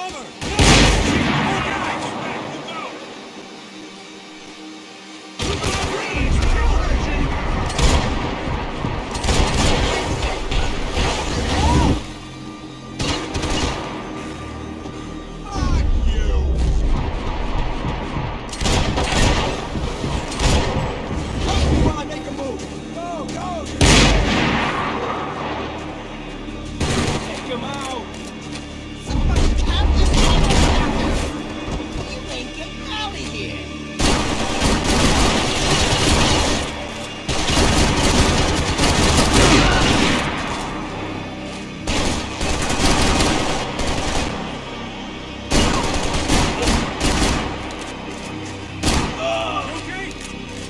over! More guys!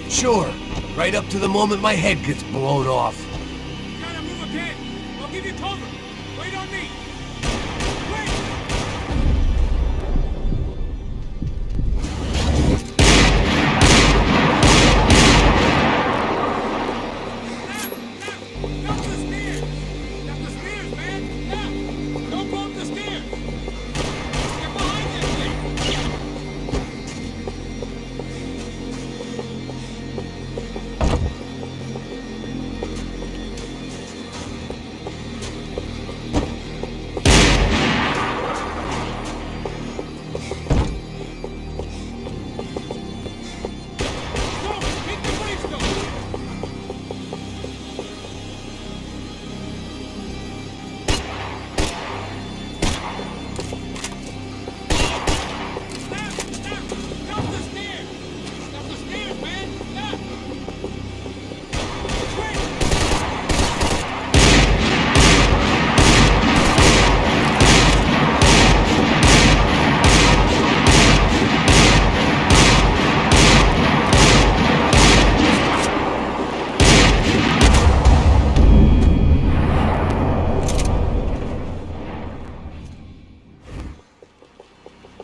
Sure. Right up to the moment my head gets blown off. Gotta move again. I'll give you cover. Wait on me. Wait! Up the stairs! Up the stairs, man! Now! Don't go up the stairs! Get behind that thing!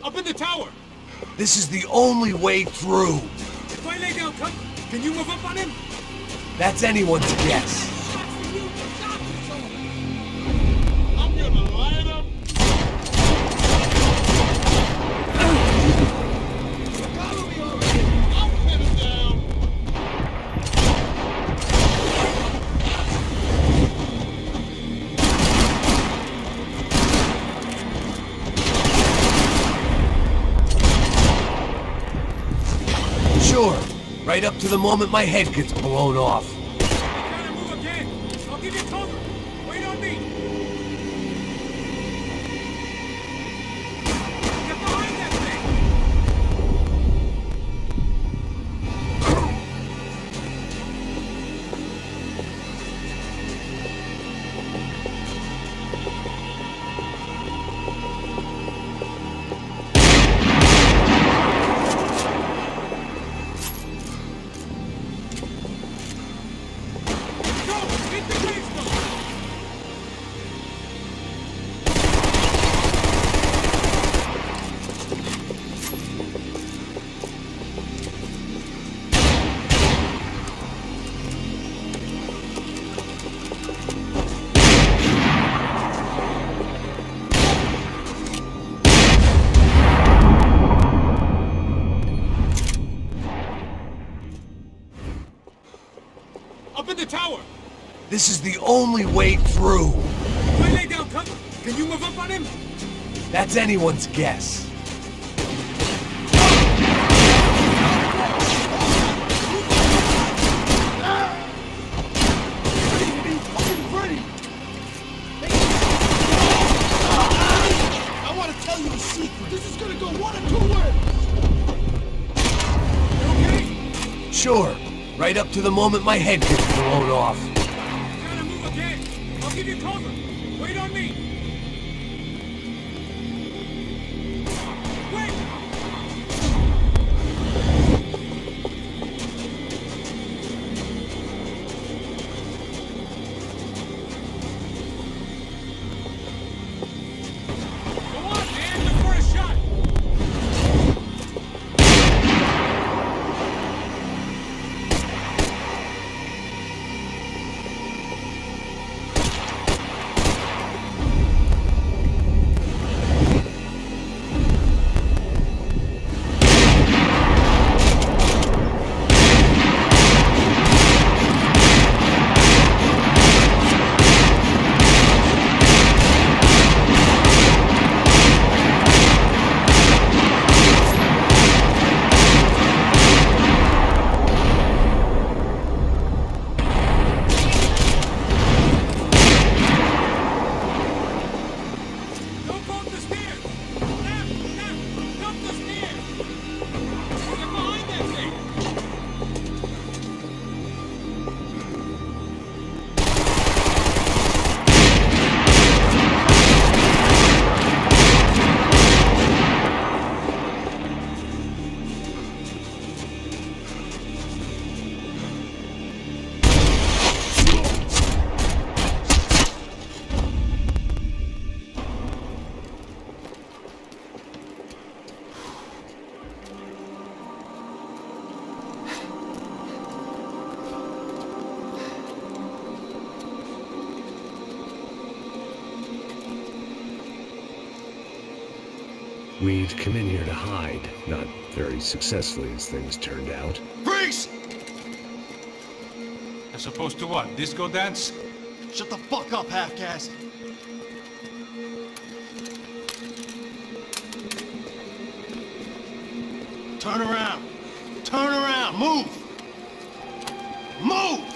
Up in the tower! This is the only way through. If I lay down cover, can you move up on him? That's anyone's guess. I'm gonna light him! Follow me already! I'm headed down! Sure. Right up to the moment my head gets blown off. Gotta move again! I'll give you cover! Wait on me! Get behind that thing! Go! Hit the gravestone! Up in the tower! This is the only way through. If I lay down cover, can you move up on him? That's anyone's guess. I want to tell you a secret. This is gonna go one of two ways. You okay? Sure. Right up to the moment my head gets blown off. Gotta move again! I'll give you cover! Wait on me! Wait! Go on, man! Look for a shot! We'd come in here to hide, not very successfully as things turned out. Freeze! As opposed to what? Disco dance? Shut the fuck up, half-caste. Turn around. Turn around. Move. Move!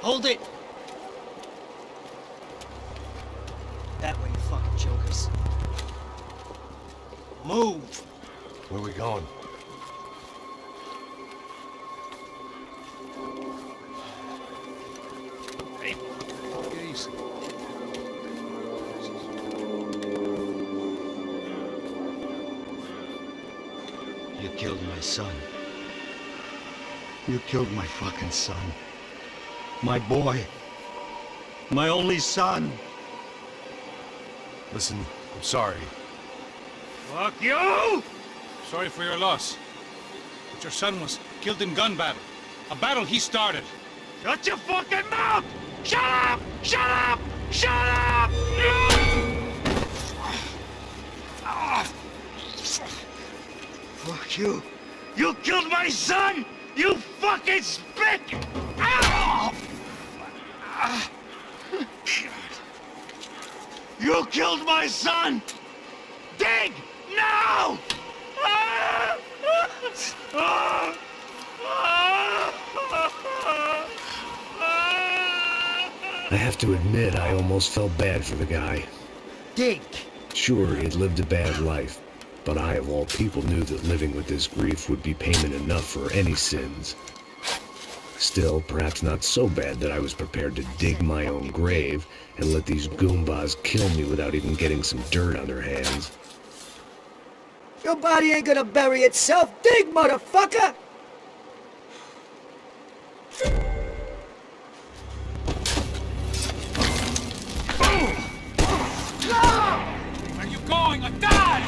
Hold it! That way, you fucking jokers. Move! Where are we going? Hey, take it easy. You killed my son. You killed my fucking son. My boy. My only son. Listen, I'm sorry. Fuck you! Sorry for your loss. But your son was killed in gun battle. A battle he started. Shut your fucking mouth! Shut up! Shut up! Shut up! Fuck you. You killed my son! You fucking spick! Ow! You killed my son! Dig! Now! I have to admit, I almost felt bad for the guy. Dig! Sure, he had lived a bad life, but I, of all people, knew that living with this grief would be payment enough for any sins. Still, perhaps not so bad that I was prepared to dig my own grave and let these goombas kill me without even getting some dirt on their hands. Your body ain't gonna bury itself! Dig, motherfucker! Where are you going? I die!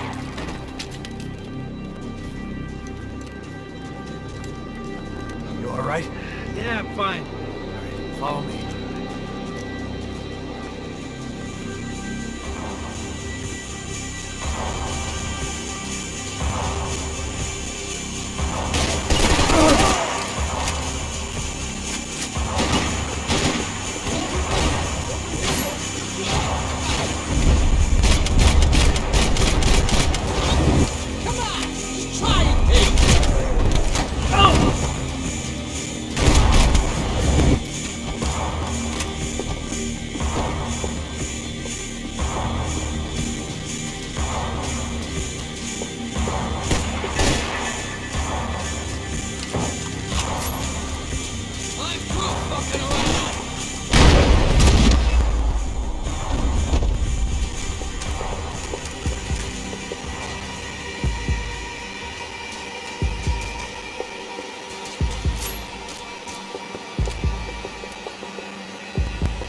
You alright? Yeah, I'm fine. Follow me.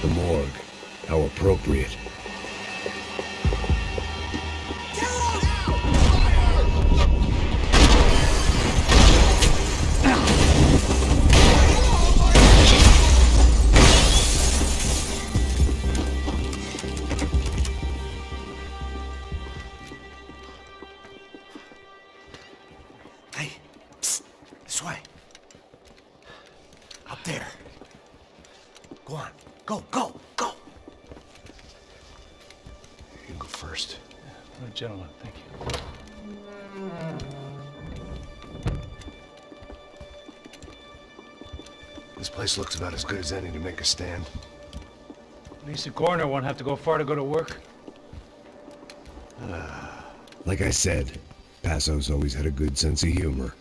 The morgue. How appropriate. Hey, psst, this way. Up there. Go on. Go, go, go. You go first. Gentlemen, thank you. This place looks about as good as any to make a stand. At least the coroner won't have to go far to go to work. Like I said, Passo's always had a good sense of humor.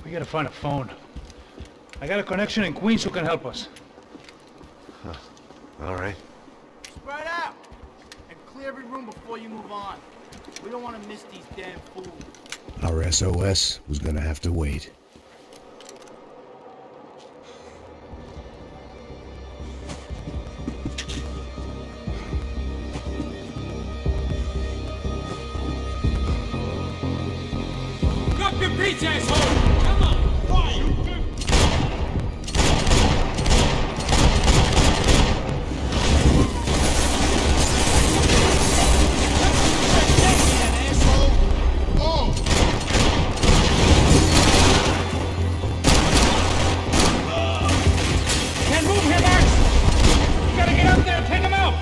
We gotta find a phone. I got a connection in Queens who can help us. All right. Spread out! And clear every room before you move on. We don't want to miss these damn fools. Our SOS was gonna have to wait. Reach, asshole! Come on! Fire! Can't move here, Max! You gotta get up there and take him out!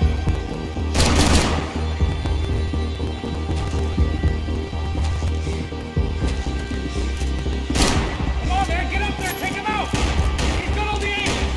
Come on, man, get up there, take him out! He's got all the angles!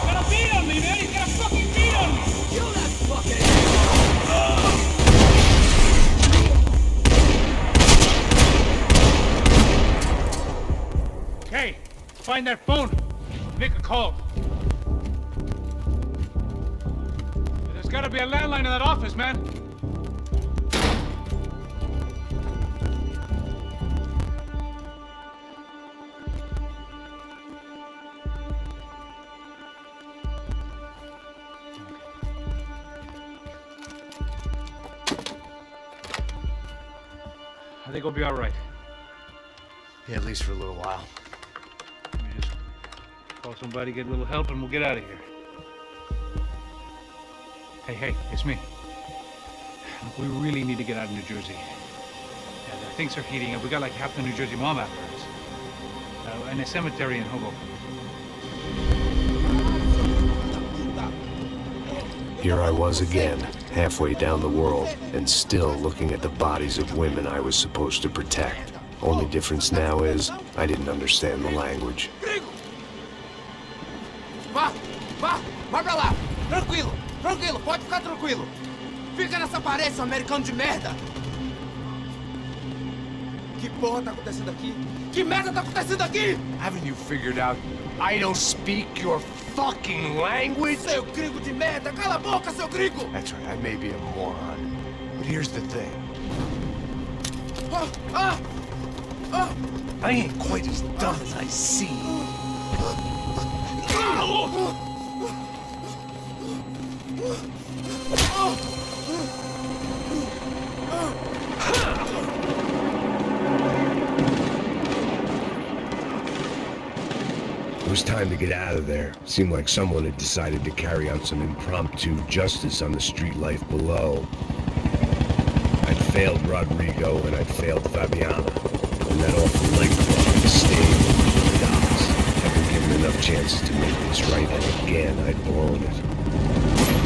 Got a beat on me, man! He's got a fucking beat on me! Kill that fucking Okay, find that phone. Make a call. There's gotta be a landline in that office, man. I think we'll be all right. Yeah, at least for a little while. Let me just call somebody, get a little help, and we'll get out of here. Hey, it's me. Look, we really need to get out of New Jersey. Yeah, things are heating up. We got like half the New Jersey mob after us. And a cemetery in Hoboken. Here I was again, halfway down the world, and still looking at the bodies of women I was supposed to protect. Only difference now is, I didn't understand the language. Vá pra lá! Tranquilo, pode ficar tranquilo! Fica nessa parede, seu americano de merda! Que porra tá acontecendo aqui? Que merda tá acontecendo aqui? Haven't you figured out I don't speak your fucking language? Seu gringo de merda! Cala a boca, seu gringo! That's right, I may be a moron. But here's the thing. I ain't quite as dumb as I seem. It was time to get out of there. Seemed like someone had decided to carry out some impromptu justice on the street life below. I'd failed Rodrigo and I'd failed Fabiana. And that awful leg club stayed in the docks. I'd been given enough chances to make this right, and again I'd blown it.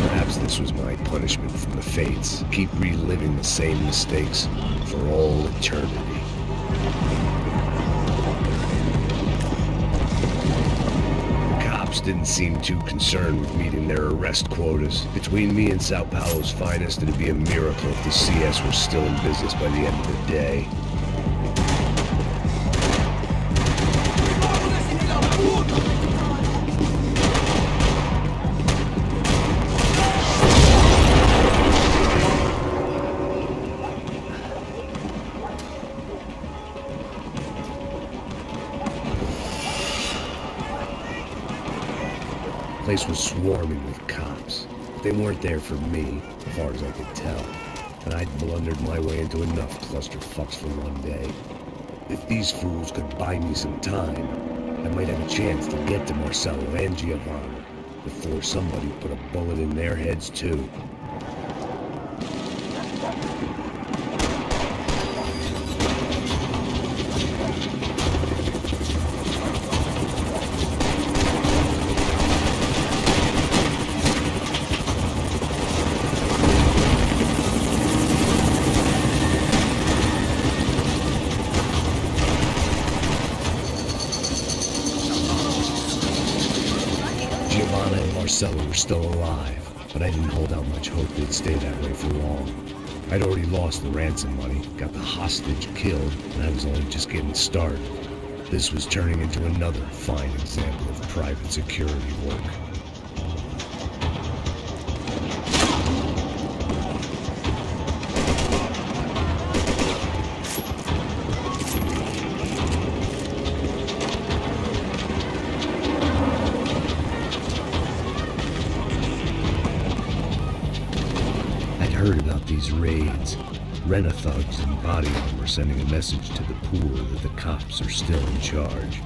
Perhaps this was my punishment from the fates. Keep reliving the same mistakes for all eternity. Didn't seem too concerned with meeting their arrest quotas. Between me and Sao Paulo's finest, it'd be a miracle if the CS were still in business by the end of the day. The place was swarming with cops. They weren't there for me, as far as I could tell. And I'd blundered my way into enough clusterfucks for one day. If these fools could buy me some time, I might have a chance to get to Marcello and Giovanna before somebody put a bullet in their heads too. Marcello were still alive, but I didn't hold out much hope they'd stay that way for long. I'd already lost the ransom money, got the hostage killed, and I was only just getting started. This was turning into another fine example of private security work. Heard about these raids. Rent-a-thugs in body armor sending a message to the poor that the cops are still in charge.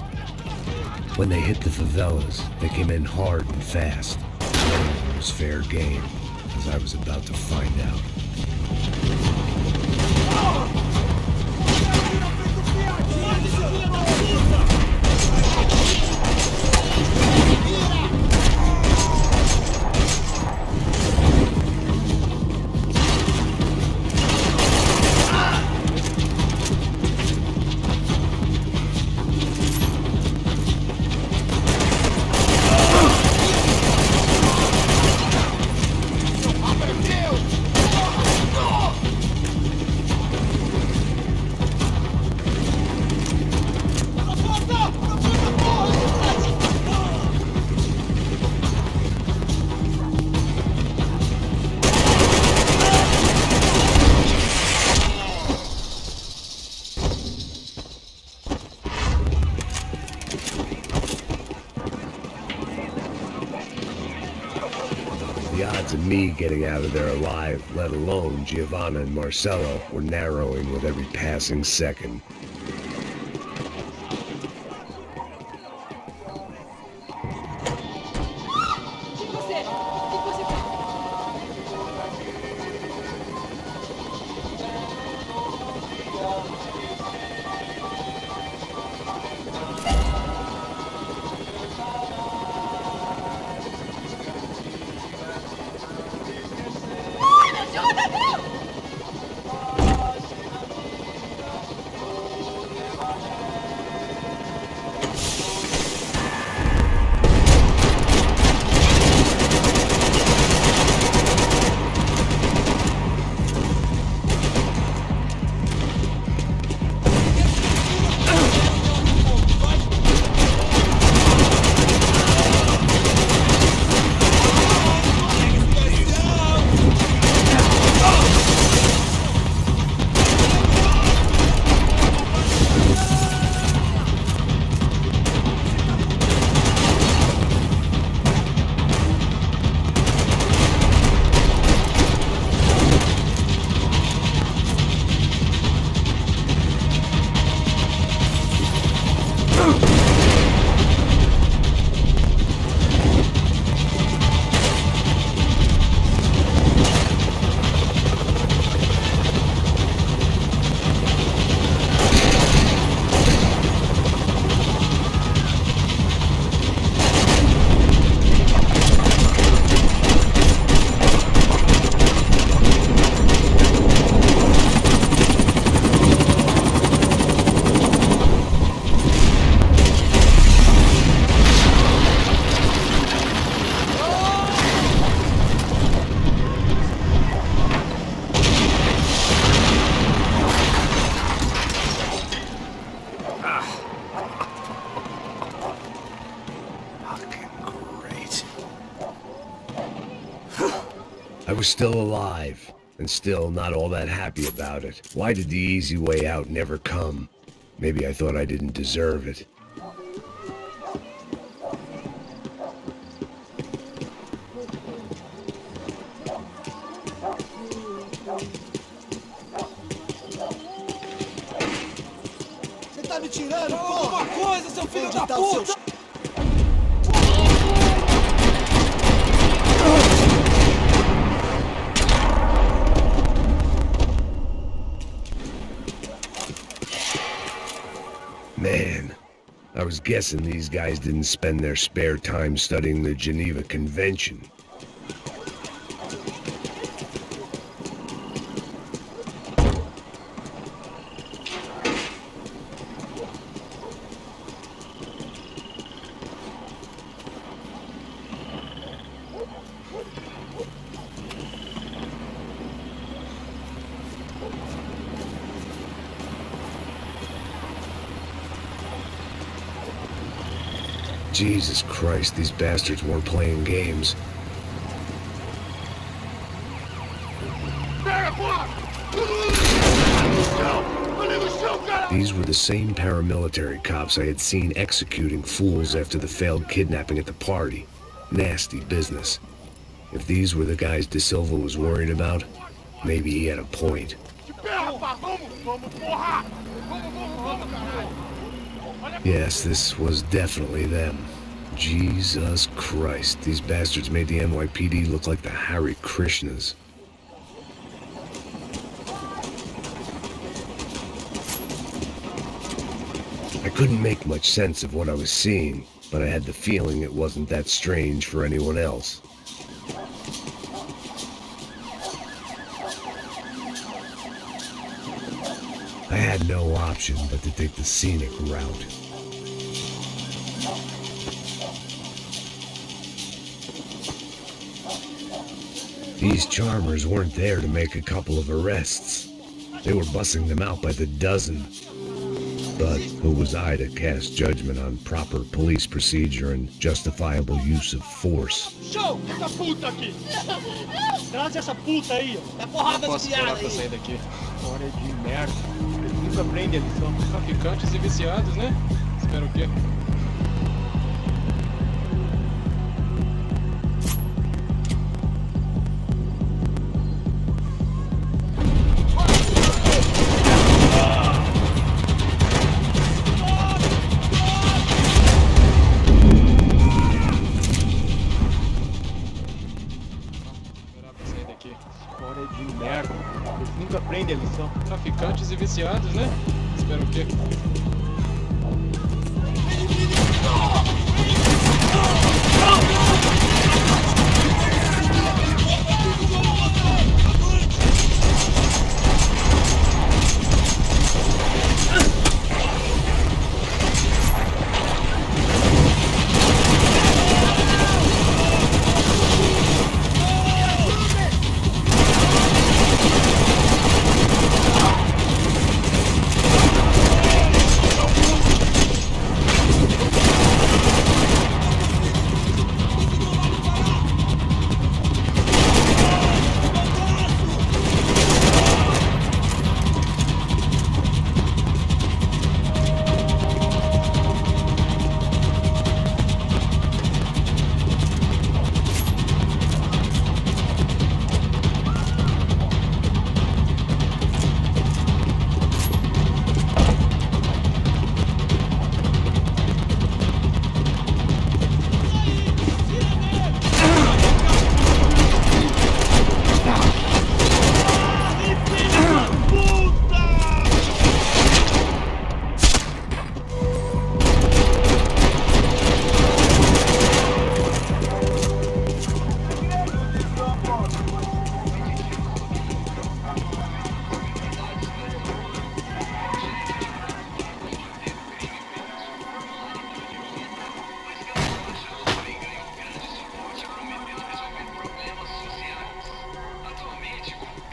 When they hit the favelas, they came in hard and fast. It was fair game, as I was about to find out. The odds of me getting out of there alive, let alone Giovanna and Marcello, were narrowing with every passing second. I was still alive, and still not all that happy about it. Why did the easy way out never come? Maybe I thought I didn't deserve it. Você tá me tirando? Alguma coisa, seu filho da puta! Man, I was guessing these guys didn't spend their spare time studying the Geneva Convention. Jesus Christ, these bastards weren't playing games. These were the same paramilitary cops I had seen executing fools after the failed kidnapping at the party. Nasty business. If these were the guys De Silva was worried about, maybe he had a point. Yes, this was definitely them. Jesus Christ, these bastards made the NYPD look like the Hare Krishnas. I couldn't make much sense of what I was seeing, but I had the feeling it wasn't that strange for anyone else. I had no option but to take the scenic route. These charmers weren't there to make a couple of arrests. They were bussing them out by the dozen. But who was I to cast judgment on proper police procedure and justifiable use of force? Show! Essa puta aqui! Traz essa puta aí, ó. É porrada de piada aí. Sair daqui. Hora de merda. Eles nunca aprendem a lição. Traficantes e viciados, né? Espero o quê? Traficantes e viciados, né? Espero o quê?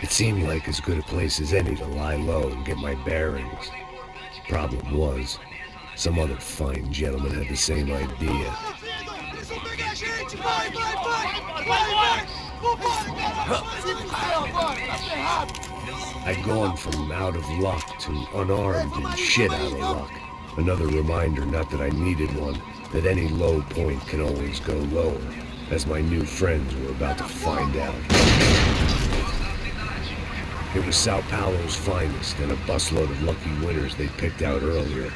It seemed like as good a place as any to lie low and get my bearings. Problem was, some other fine gentleman had the same idea. I'd gone from out of luck to unarmed and shit out of luck. Another reminder, not that I needed one, that any low point can always go lower, as my new friends were about to find out. It was Sao Paulo's finest and a busload of lucky winners they picked out earlier.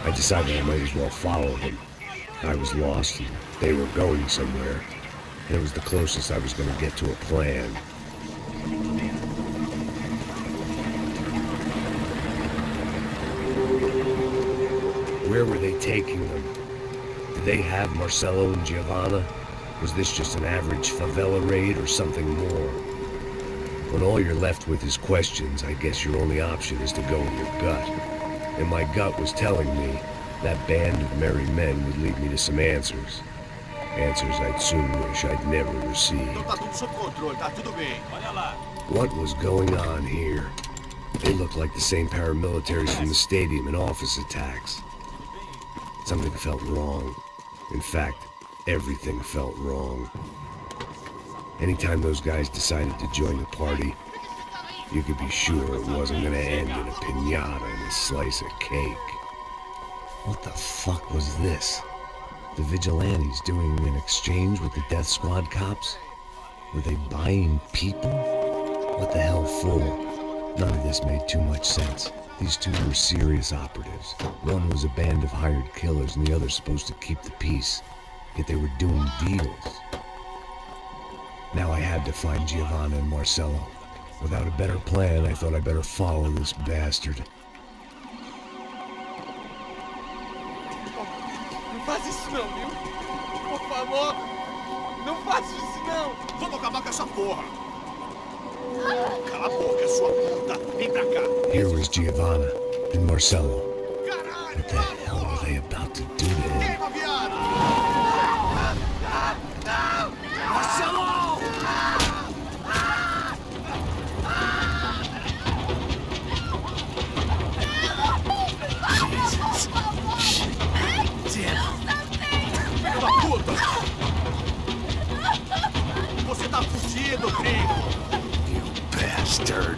I decided I might as well follow them. I was lost and they were going somewhere. And it was the closest I was going to get to a plan. Where were they taking them? Did they have Marcelo and Giovanna? Was this just an average favela raid or something more? When all you're left with is questions, I guess your only option is to go with your gut. and my gut was telling me that band of merry men would lead me to some answers. Answers I'd soon wish I'd never received. Tá tudo sob controle, tá tudo bem. Olha lá. What was going on here? They looked like the same paramilitaries from the stadium and office attacks. Something felt wrong. In fact, everything felt wrong. Anytime those guys decided to join the party, you could be sure it wasn't gonna end in a piñata and a slice of cake. What the fuck was this? The vigilantes doing an exchange with the death squad cops? Were they buying people? What the hell for? None of this made too much sense. These two were serious operatives. One was a band of hired killers and the other supposed to keep the peace. Yet they were doing deals. Now I had to find Giovanna and Marcello. Without a better plan, I thought I better follow this bastard. Não faz isso não, viu? Por favor. Não faz isso não. Vamos acabar com essa porra. Cala a boca, sua puta. Vem pra cá. Here was Giovanna and Marcello. What the hell were they about to do to him? Queima, viado. Marcello! Filho da puta. Você tá fudido, gringo. You bastard.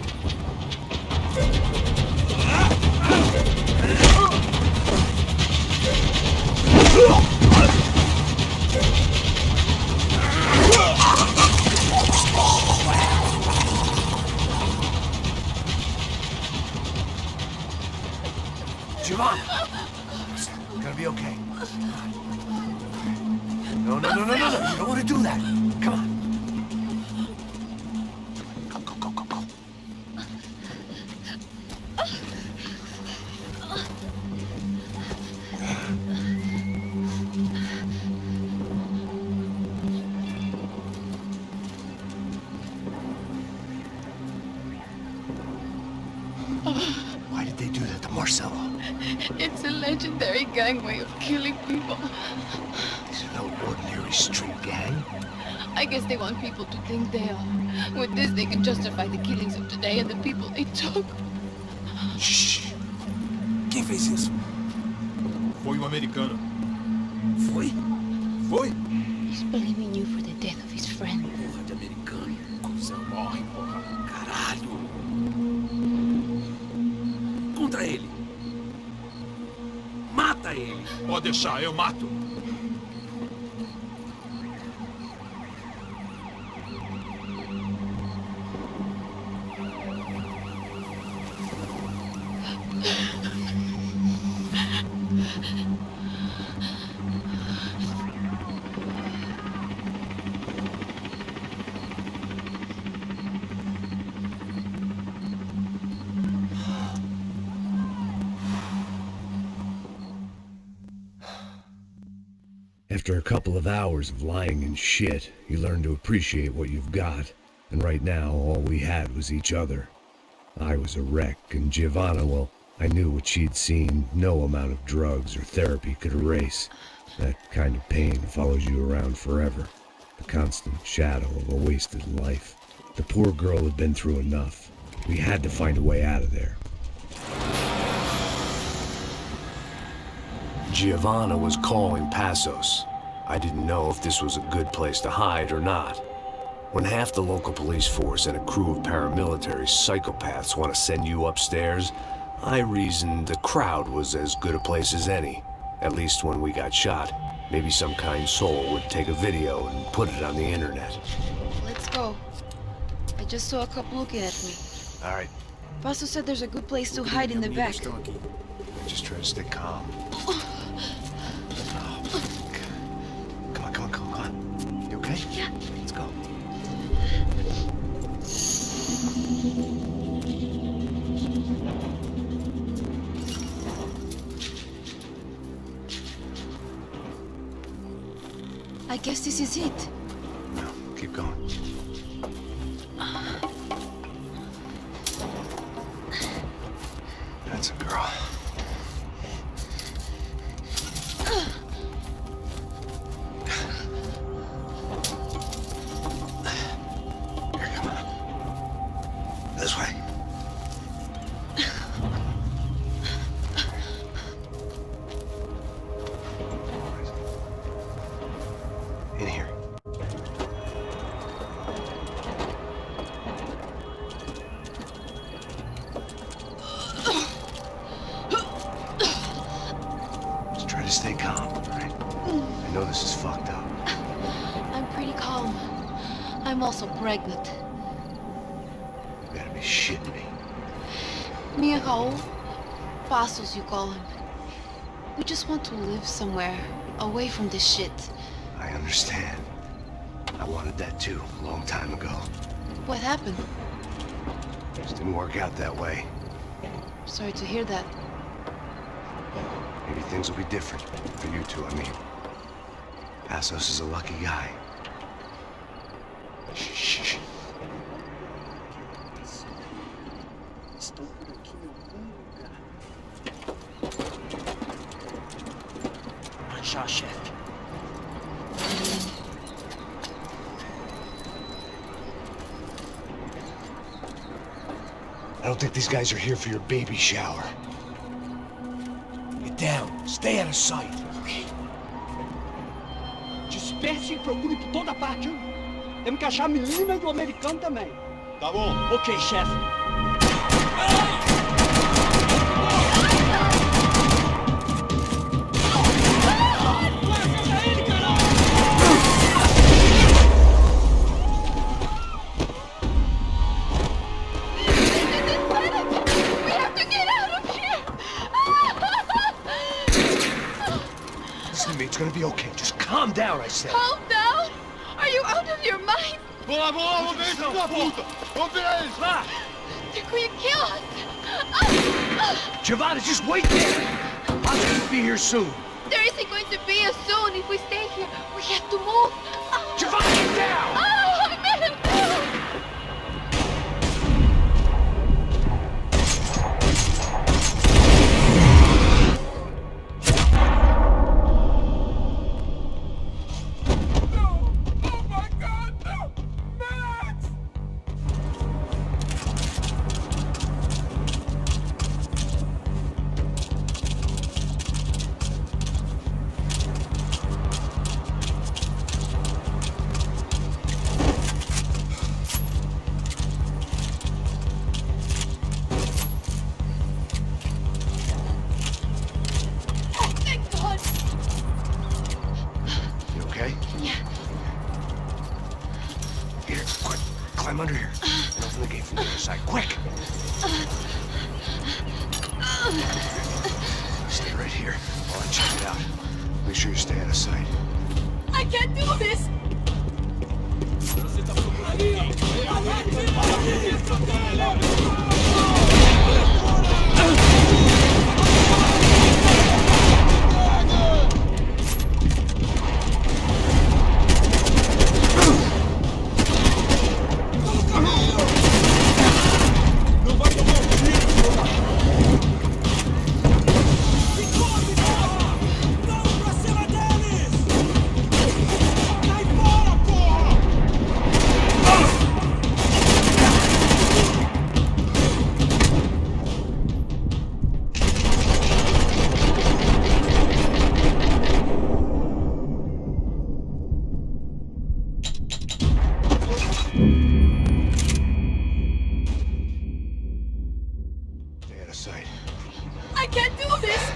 Giovanna. It's gonna be okay. No. You don't want to do that. Come on. Go. Why did they do that to Marcello? It's a legendary gang way of killing people. These are no ordinary street gang. I guess they want people to think they are. With this, they can justify the killings of today and the people they took. Shh. Quem fez isso? Foi americano. Foi? He's blaming you for the death of his friend. Porra de americano. Coisa morre, porra. Caralho. Contra ele. Mata ele. Pode deixar, eu mato. After a couple of hours of lying in shit, you learn to appreciate what you've got. And right now, all we had was each other. I was a wreck, and Giovanna, well, I knew what she'd seen no amount of drugs or therapy could erase. That kind of pain follows you around forever. The constant shadow of a wasted life. The poor girl had been through enough. We had to find a way out of there. Giovanna was calling Passos. I didn't know if this was a good place to hide or not. When half the local police force and a crew of paramilitary psychopaths want to send you upstairs, I reasoned the crowd was as good a place as any. At least when we got shot, maybe some kind soul would take a video and put it on the internet. Let's go. I just saw a couple looking at me. All right. Paso said there's a good place to hide in the back. Just try to stay calm. Come on. You okay? Yeah. Let's go. I guess this is it. No, keep going. That's a girl. I'm also pregnant. You gotta be shitting me. Me and Raul, Passos you call him. We just want to live somewhere, away from this shit. I understand. I wanted that too, a long time ago. What happened? Just didn't work out that way. Sorry to hear that. Maybe things will be different. For you two, I mean. Passos is a lucky guy. Shh. Manchar, chefe. I don't think these guys are here for your baby shower. Get down. Stay out of sight. Disperse e procure por toda parte. Temos que achar a menina do americano também. Tá bom. Ok, chefe. We have to get out of here! Listen to me, it's gonna be okay. Just calm down, I said. Calm down! Are you out of your mind? Vamos ver esse filho da puta! Vamos virar eles, lá! They're going to kill us! Giovanni, just wait there! I'll just be here soon. There isn't going to be a soon if we stay here. We have to move. Giovanni, get down! Oh, man! Thank God! You okay? Yeah. Here, quick. Climb under here. And open the gate from the other side. Quick! Stay right here while I check it out. Make sure you stay out of sight. I can't do this! Stay out of sight. I can't do this!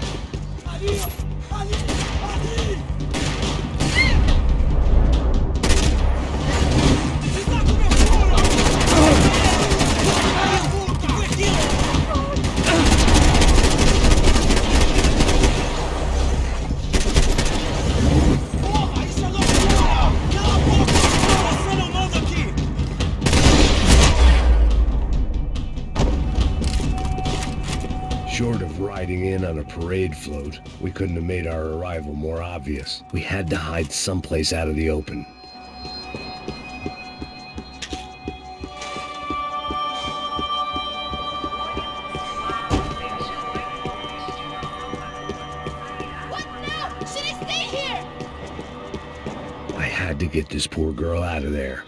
Short of riding in on a parade float, we couldn't have made our arrival more obvious. We had to hide someplace out of the open. What now? Should I stay here? I had to get this poor girl out of there.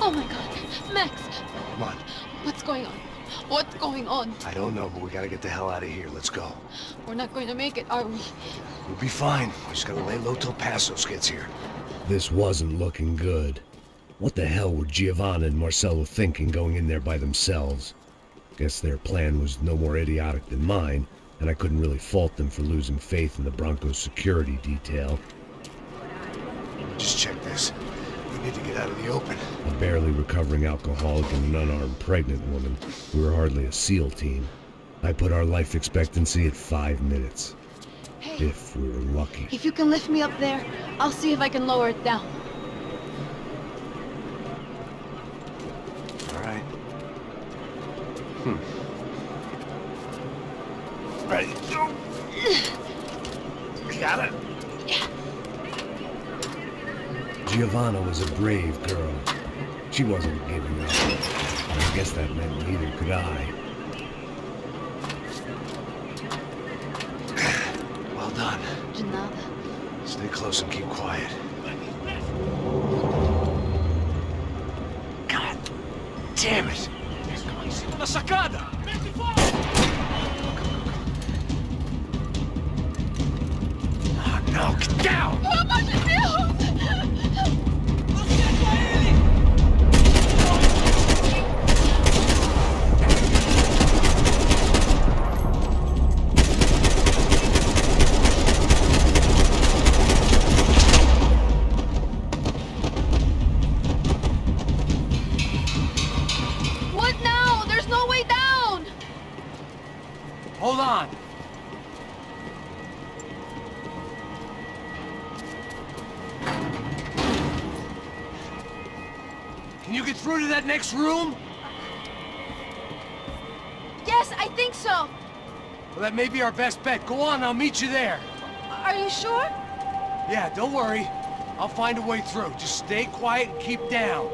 Oh my God. Max, Come on. what's going on? What's going on? I don't know, but we gotta get the hell out of here. Let's go. We're not going to make it, are we? We'll be fine. We just gotta lay low till Passos gets here. This wasn't looking good. What the hell were Giovanna and Marcello thinking going in there by themselves? Guess their plan was no more idiotic than mine, and I couldn't really fault them for losing faith in the Broncos security detail. Just check this. need to get out of the open. A barely recovering alcoholic and an unarmed pregnant woman. We were hardly a SEAL team. I put our life expectancy at 5 minutes. Hey, If we were lucky. if you can lift me up there, I'll see if I can lower it down. All right. Ready to go. Got it. Giovanna was a brave girl. She wasn't giving up. I guess that meant neither could I. Well done. De nada. Stay close and keep quiet. God damn it! La sacada! Oh no, get down! Pelo amor de Deus! What now? There's no way down! Hold on. Can you get through to that next room? Yes, I think so. Well, that may be our best bet. Go on, I'll meet you there. Are you sure? Yeah, don't worry. I'll find a way through. Just stay quiet and keep down.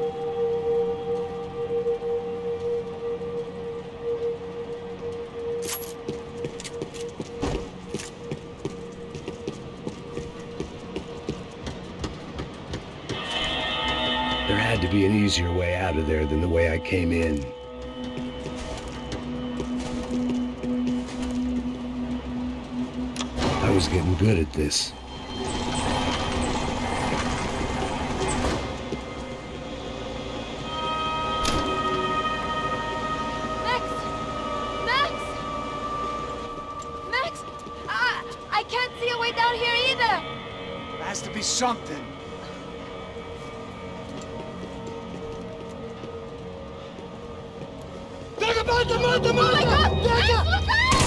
There had to be an easier way out of there than the way I came in. I was getting good at this. Max! Max! Max! I can't see a way down here either! There has to be something. Oh my God! Max, look out!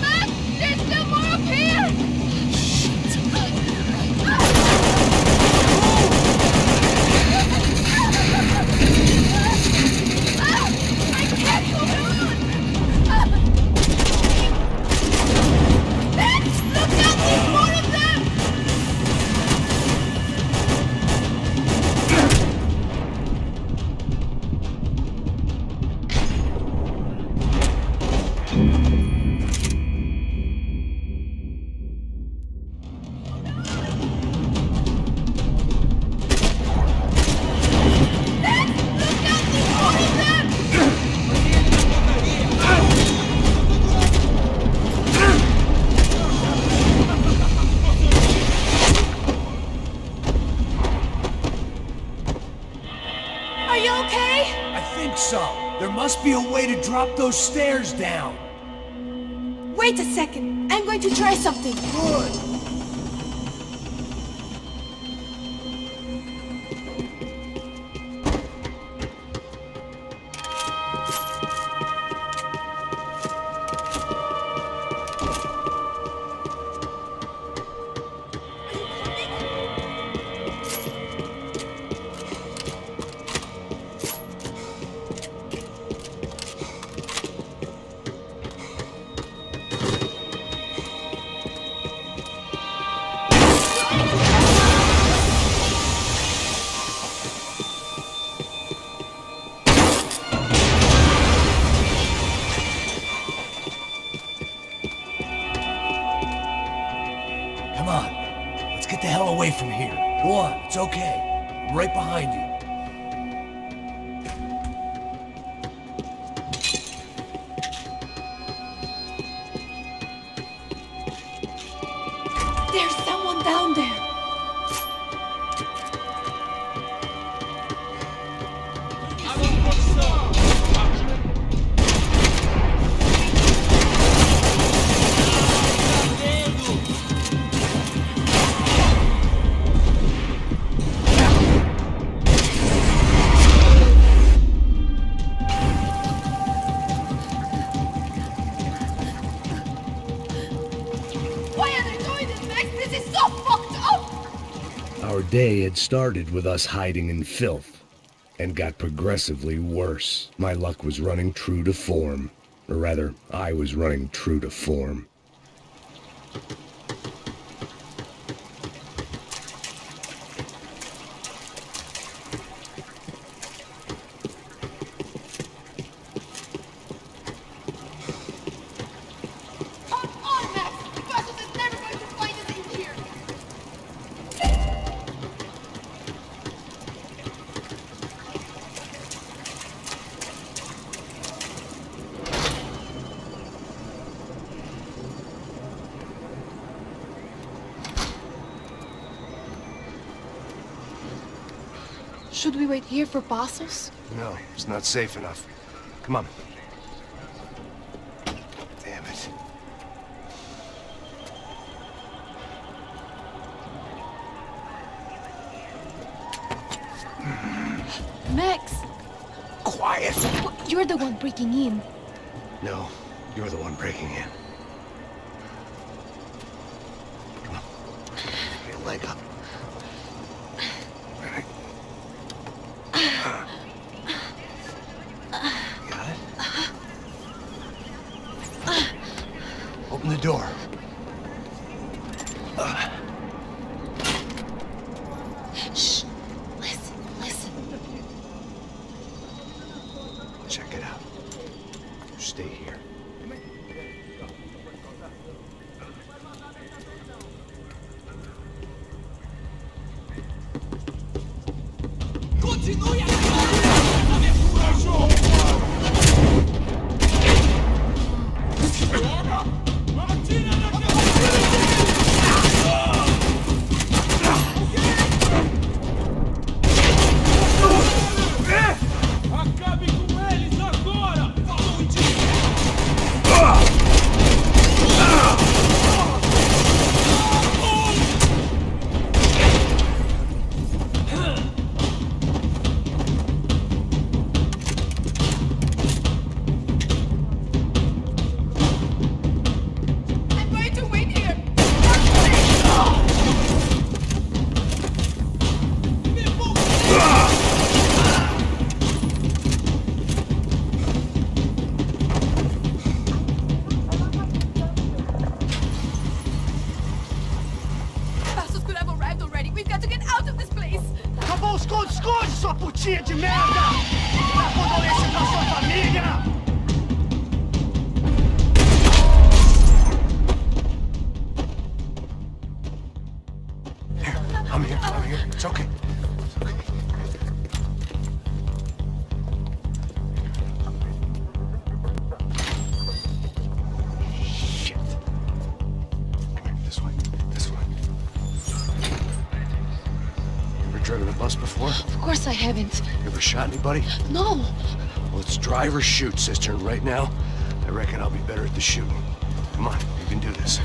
Max! There's still more up here! I can't hold on! Max! Look out! There's more of them! Are you okay? I think so. There must be a way to drop those stairs down. Wait a second. I'm going to try something. Good. the hell away from here. Go on, it's okay. I'm right behind you. There's someone down there. Why are they doing this, Max? This is so fucked up! Our day had started with us hiding in filth, and got progressively worse. My luck was running true to form. Or rather, I was running true to form. Come on, Max! The Bastards is never going to find us in here! Should we wait here for Bastos? No, it's not safe enough. Come on. Damn it. Max! Quiet! You're the one breaking in. No, you're the one breaking in. Come on. Get a leg up. All right. Got it? Open the door. Shh! Listen, listen. Check it out. You stay here. Acabe com eles agora! I'm going to wait here! Bastos could have arrived already. We've got to get out of this place! Acabou, esconde, esconde, sua putinha de merda! Dá condolência pra sua família! Here, I'm here, I'm here. It's okay. It's okay. Shit. Come here, this way, this way. You ever driven a bus before? Of course I haven't. You ever shot anybody? No! Well, it's drive or shoot, sister, and right now, I reckon I'll be better at the shooting. Come on, you can do this.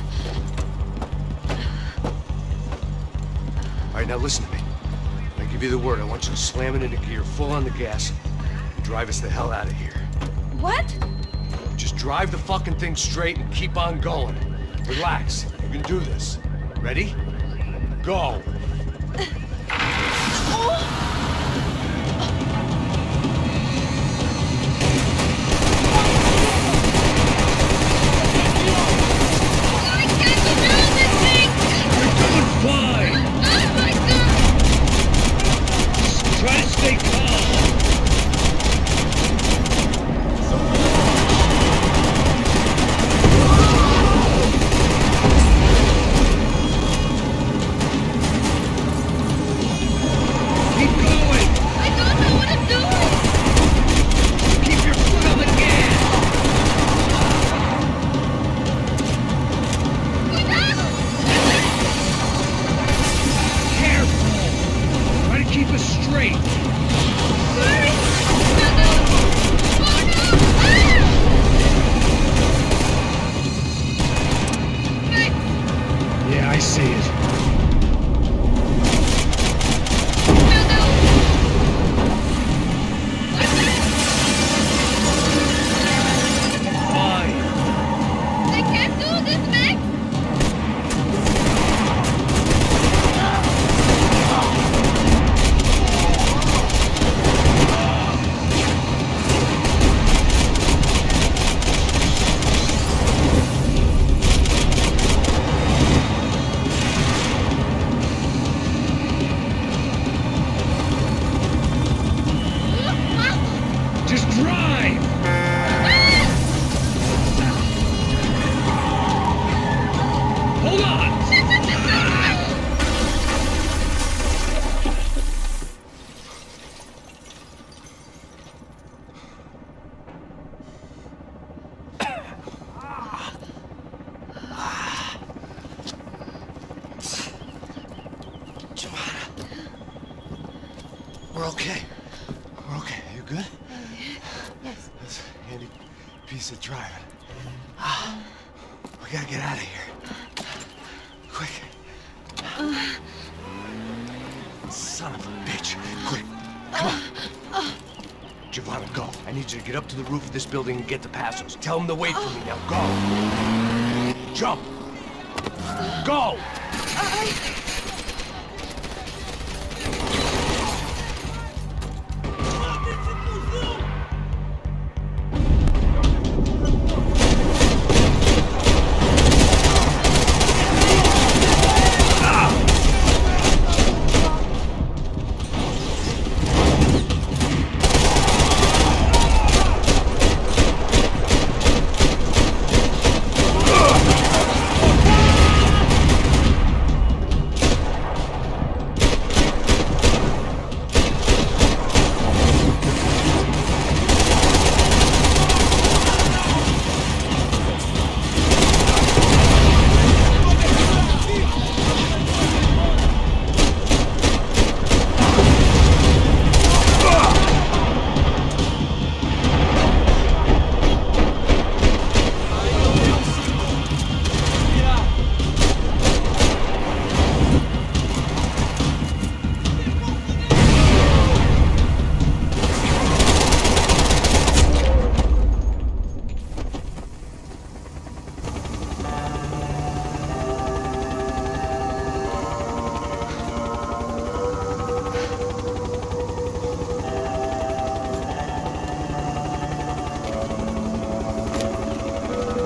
All right, now listen to me. When I give you the word, I want you to slam it into gear, full on the gas, and drive us the hell out of here. What? Just drive the fucking thing straight and keep on going. Relax, you can do this. Ready? Go! I can't do this thing! You're doing fine! Oh my god! Try to stay calm! okay. We're okay. You good? Yes. That's a handy piece of driving. We gotta get out of here. Quick. Son of a bitch. Quick. Come on. Giovanna, go. I need you to get up to the roof of this building and get to Passos. Tell them to wait for me now. Go. Jump. Go.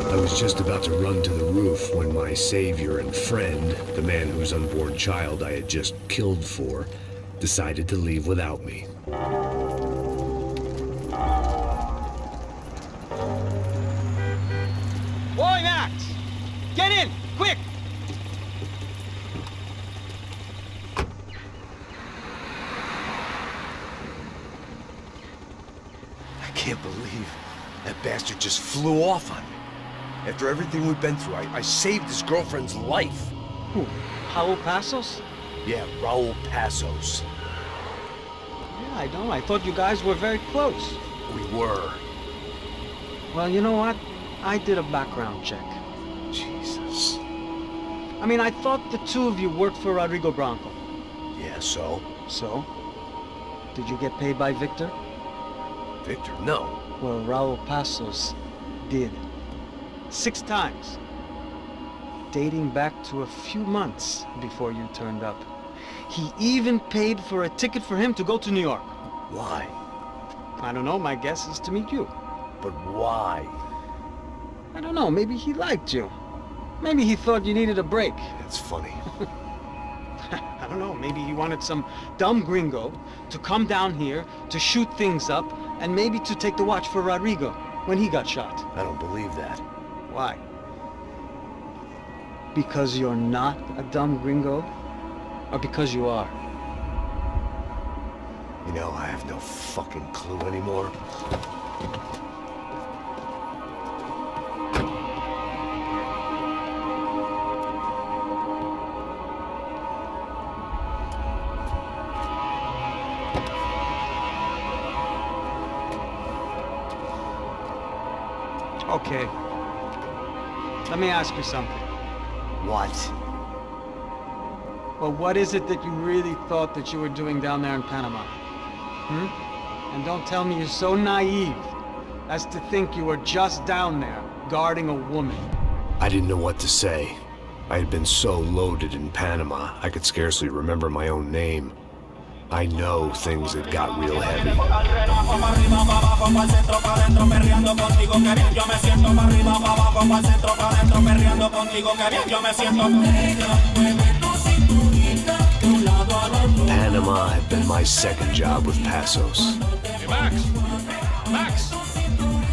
I was just about to run to the roof when my savior and friend, the man whose unborn child I had just killed for, decided to leave without me. Boy, Max! Get in! Quick! I can't believe that bastard just flew off on me. After everything we've been through, I saved his girlfriend's life. Who? Raul Passos? Yeah, Raul Passos. Yeah, I know. I thought you guys were very close. We were. Well, you know what? I did a background check. Jesus. I mean, I thought the two of you worked for Rodrigo Branco. Yeah, so? So? Did you get paid by Victor? Victor, no. Well, Raul Passos did. 6 times. Dating back to a few months before you turned up. He even paid for a ticket for him to go to New York. Why? I don't know, my guess is to meet you. But why? I don't know, maybe he liked you. Maybe he thought you needed a break. That's funny. I don't know, maybe he wanted some dumb gringo to come down here to shoot things up and maybe to take the watch for Rodrigo when he got shot. I don't believe that. Why? Because you're not a dumb gringo? Or because you are? You know, I have no fucking clue anymore. Okay. Let me ask you something. What? Well, what is it that you really thought that you were doing down there in Panama? And don't tell me you're so naive as to think you were just down there guarding a woman. I didn't know what to say. I had been so loaded in Panama, I could scarcely remember my own name. I know things had got real heavy. Panama had been my second job with Passos. Hey, Max! Max!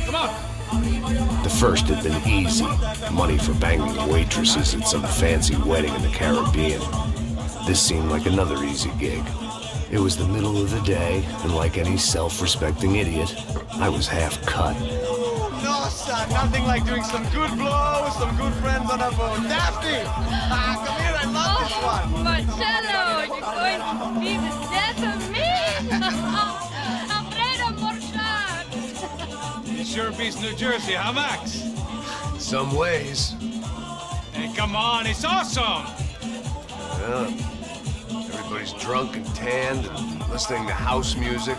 Come on! The first had been easy. Money for banging waitresses at some fancy wedding in the Caribbean. This seemed like another easy gig. It was the middle of the day, and like any self-respecting idiot, I was half cut. No, son, nothing like doing some good blow with some good friends on a boat. Daphne! Come here, I love this one. Marcello, you're going to be the death of me! It sure beats New Jersey, huh, Max? Some ways. Hey, come on, it's awesome! Yeah. Everybody's drunk and tanned and listening to house music.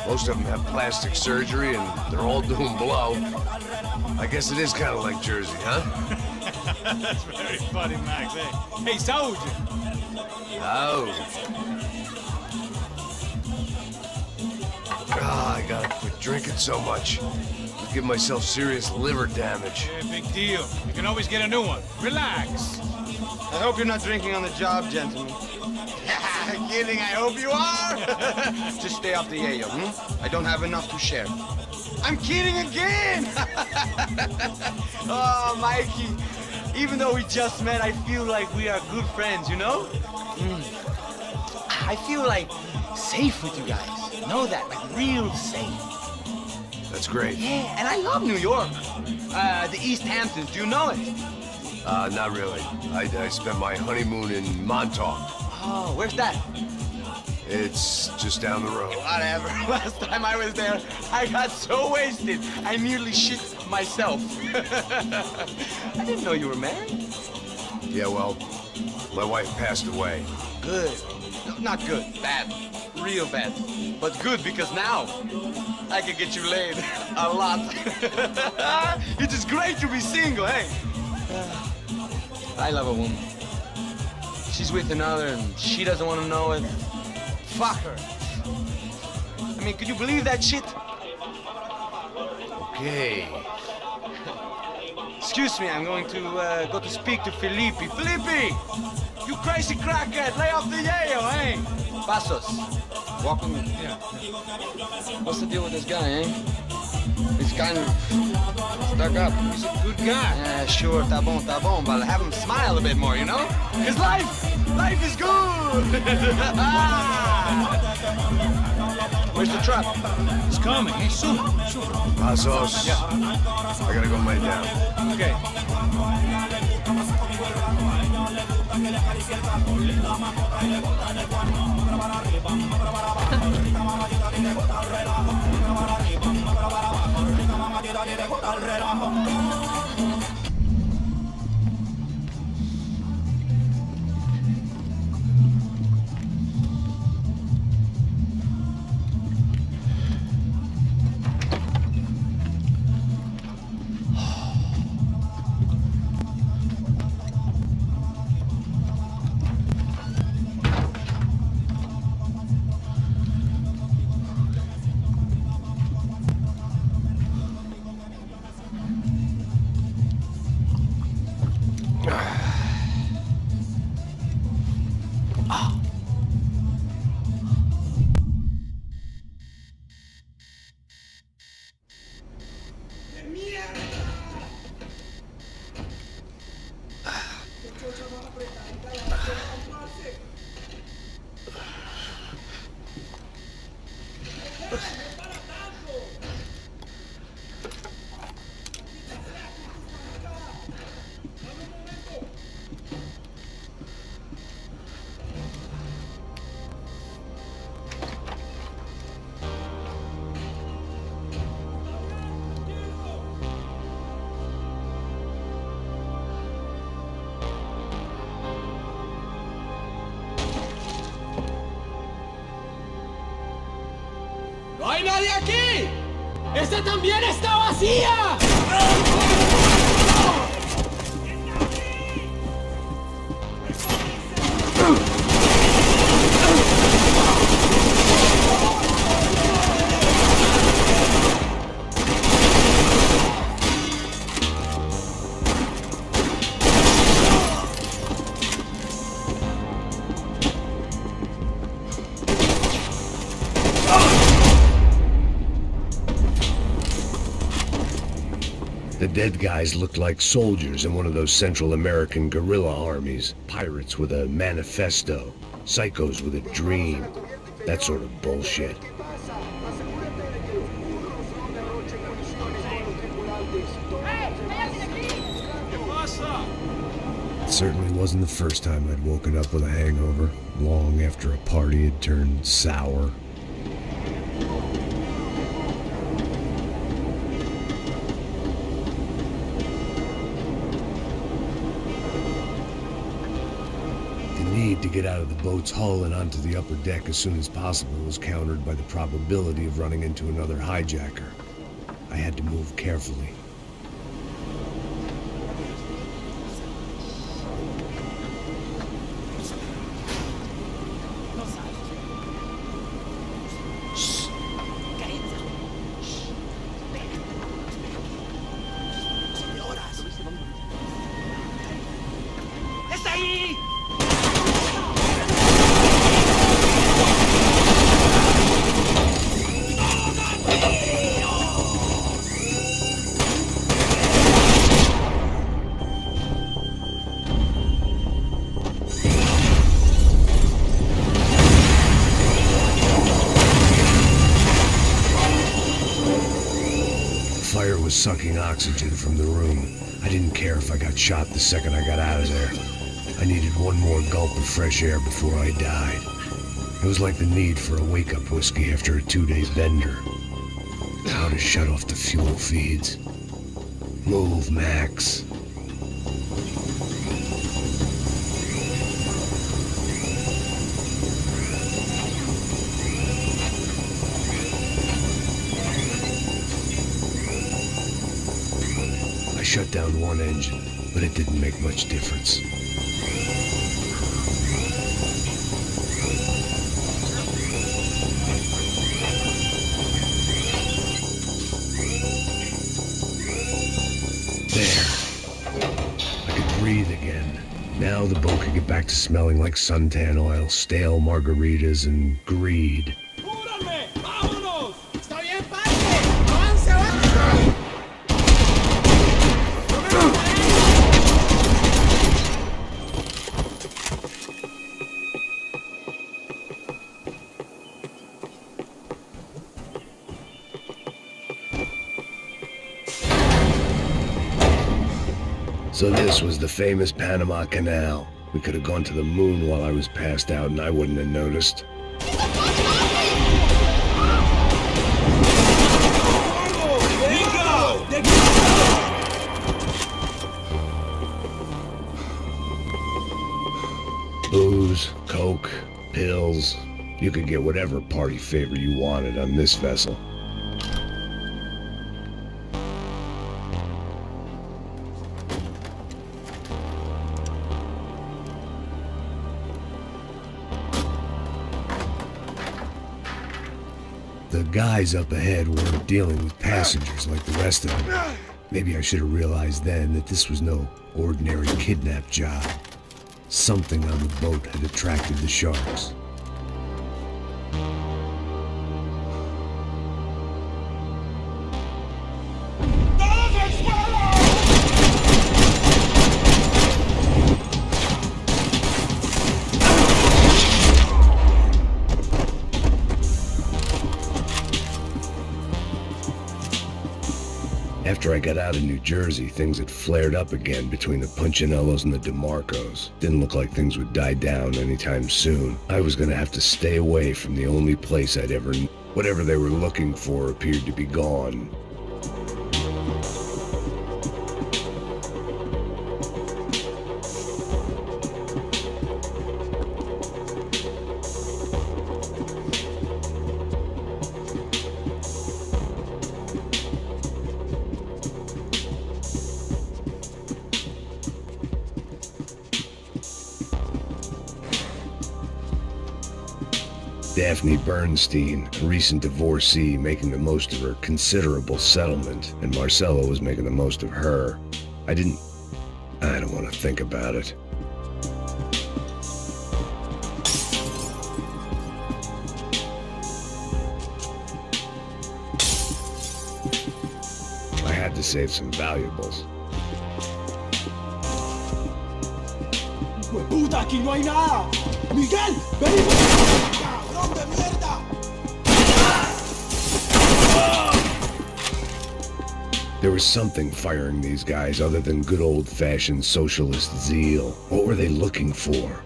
Most of them have plastic surgery and they're all doing blow. I guess it is kind of like Jersey, huh? That's very funny, Max. Hey, soldier! Oh. Ah, I gotta quit drinking so much. I'll give myself serious liver damage. Yeah, big deal. You can always get a new one. Relax. I hope you're not drinking on the job, gentlemen. Kidding, I hope you are. Just stay off the yayo, I don't have enough to share. I'm kidding again! Oh, Mikey, even though we just met, I feel like we are good friends, you know? I feel like safe with you guys. Know that, like real safe. That's great. Yeah, and I love New York. The East Hamptons, do you know it? Not really. I spent my honeymoon in Montauk. Oh, where's that? It's just down the road. Whatever. Last time I was there, I got so wasted, I nearly shit myself. I didn't know you were married. Yeah, well, my wife passed away. Good. No, not good. Bad. Real bad. But good because now I can get you laid a lot. It is great to be single, hey? I love a woman. She's with another and she doesn't want to know it. Fuck her. I mean, could you believe that shit? Okay. Excuse me, I'm going to go to speak to Felipe. Felipe! You crazy crackhead, lay off the yayo, hey? Passos, walk with me. Yeah. What's the deal with this guy, eh? He's kind of stuck up. He's a good guy. Yeah, sure, tá bom, but have him smile a bit more, you know? Cause life is good! Where's the truck? It's coming. Hey, soon. Passos. Yeah. I gotta go lay down. Okay. ¡No hay nadie aquí! ¡Esta también está vacía! The dead guys looked like soldiers in one of those Central American guerrilla armies. Pirates with a manifesto. Psychos with a dream. That sort of bullshit. It certainly wasn't the first time I'd woken up with a hangover, long after a party had turned sour. need to get out of the boat's hull and onto the upper deck as soon as possible was countered by the probability of running into another hijacker. I had to move carefully. Sucking oxygen from the room. I didn't care if I got shot the second I got out of there. I needed one more gulp of fresh air before I died. It was like the need for a wake-up whiskey after a 2-day bender. How to shut off the fuel feeds. Move, Max. I shut down one engine, but it didn't make much difference. There. I could breathe again. Now the boat could get back to smelling like suntan oil, stale margaritas, and greed. So this was the famous Panama Canal. We could have gone to the moon while I was passed out and I wouldn't have noticed. Booze, coke, pills. You could get whatever party favor you wanted on this vessel. The guys up ahead weren't dealing with passengers like the rest of them. Maybe I should have realized then that this was no ordinary kidnap job. Something on the boat had attracted the sharks. After I got out of New Jersey, things had flared up again between the Punchinellos and the DeMarcos. Didn't look like things would die down anytime soon. I was gonna have to stay away from the only place I'd ever known. Whatever they were looking for appeared to be gone. Daphne Bernstein, a recent divorcee, making the most of her considerable settlement, and Marcelo was making the most of her. I don't want to think about it. I had to save some valuables. ¡Puta, aquí no hay nada! ¡Miguel, ven! ¡Cabrón de mierda! There was something firing these guys other than good old-fashioned socialist zeal. What were they looking for?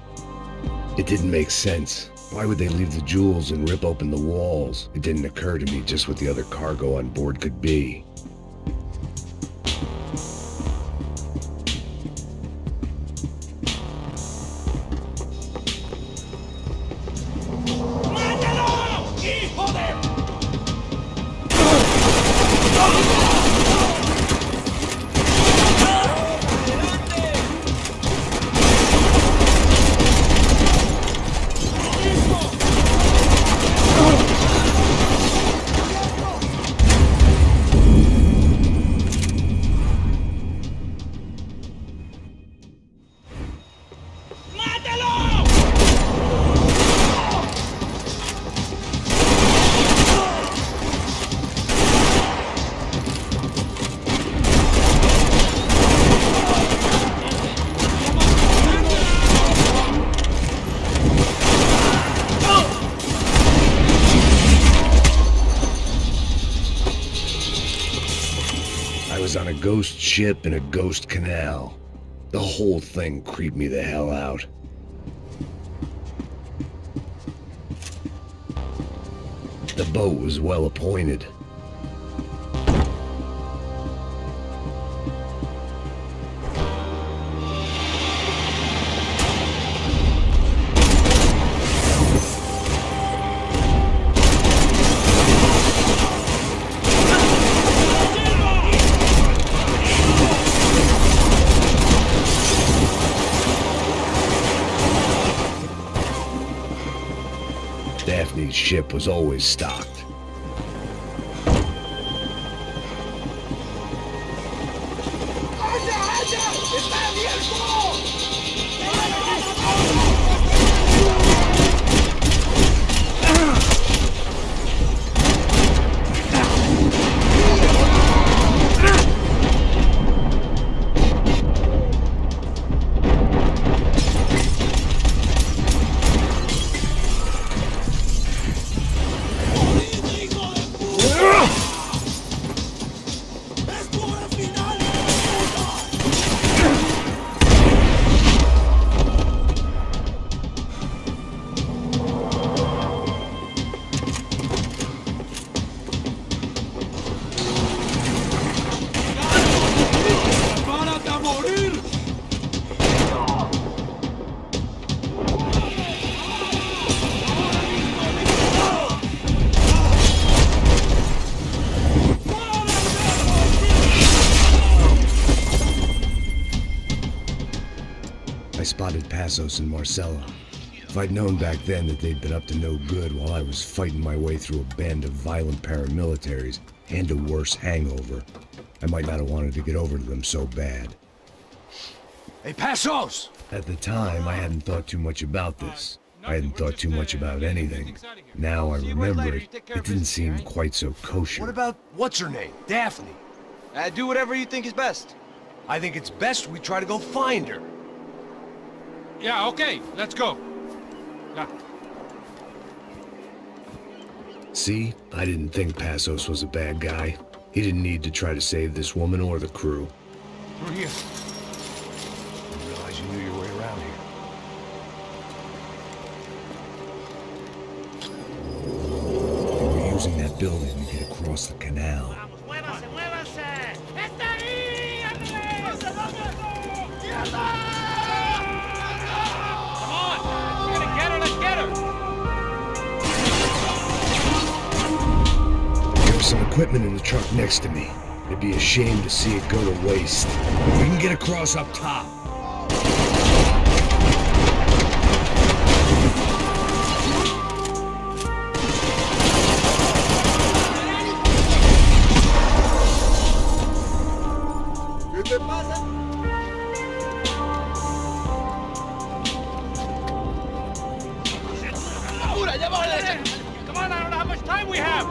It didn't make sense. Why would they leave the jewels and rip open the walls? It didn't occur to me just what the other cargo on board could be. ghost ship in a ghost canal. The whole thing creeped me the hell out. The boat was well appointed. Daphne's ship was always stocked. I spotted Passos and Marcella. If I'd known back then that they'd been up to no good while I was fighting my way through a band of violent paramilitaries and a worse hangover, I might not have wanted to get over to them so bad. Hey, Passos! At the time, I hadn't thought too much about this. I hadn't thought too much about anything. Now I remember it, it didn't seem quite so kosher. What about what's her name? Daphne. Do whatever you think is best. I think it's best we try to go find her. Yeah, okay, let's go. Yeah. See, I didn't think Passos was a bad guy. He didn't need to try to save this woman or the crew. Through here. I didn't realize you knew your way around here. They were using that building to get across the canal. Some equipment in the truck next to me. It'd be a shame to see it go to waste. We can get across up top. Come on, I don't know how much time we have.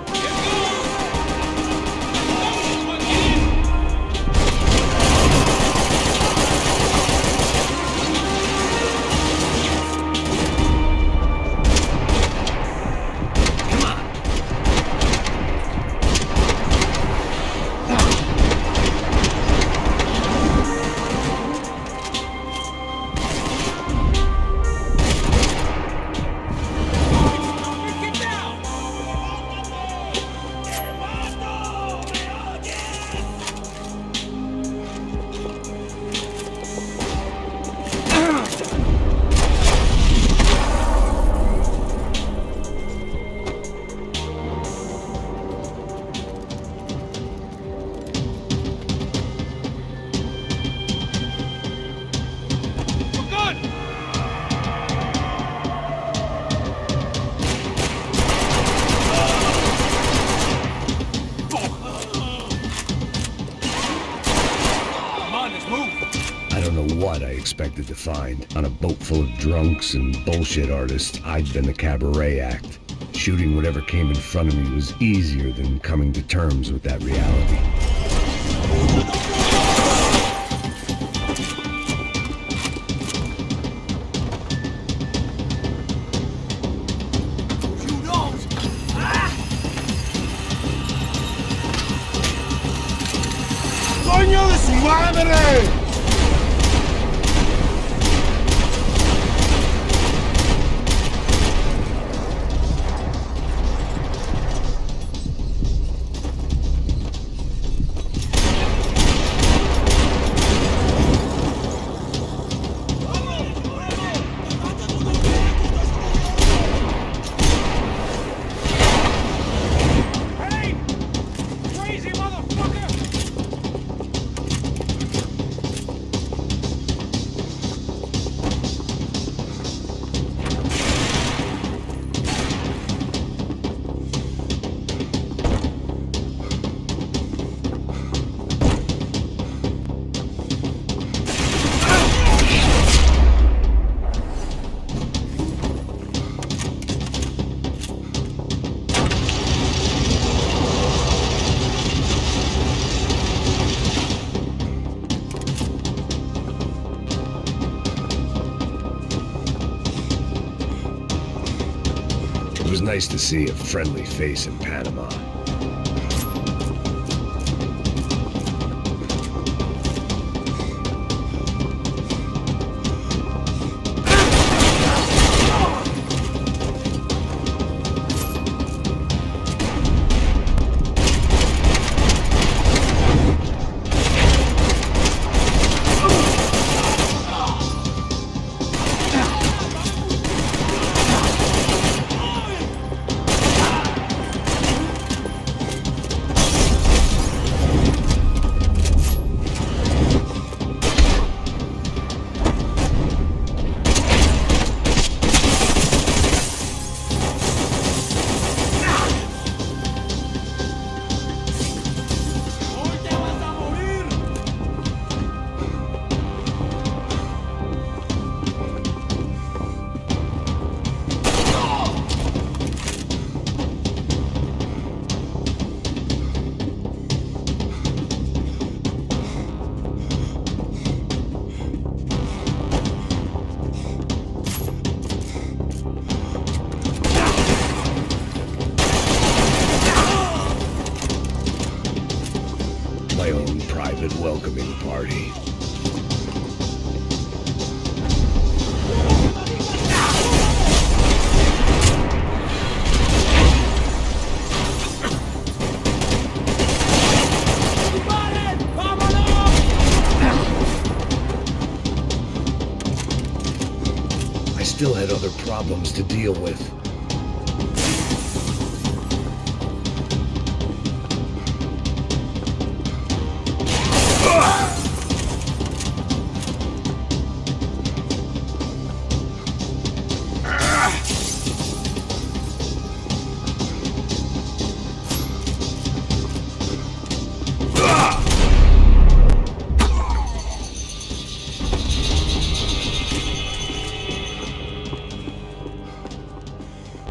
What I expected to find. On a boat full of drunks and bullshit artists, I'd been the cabaret act. Shooting whatever came in front of me was easier than coming to terms with that reality. ¡Coño de nice to see a friendly face in Panama. My own private welcoming party. I still had other problems to deal with.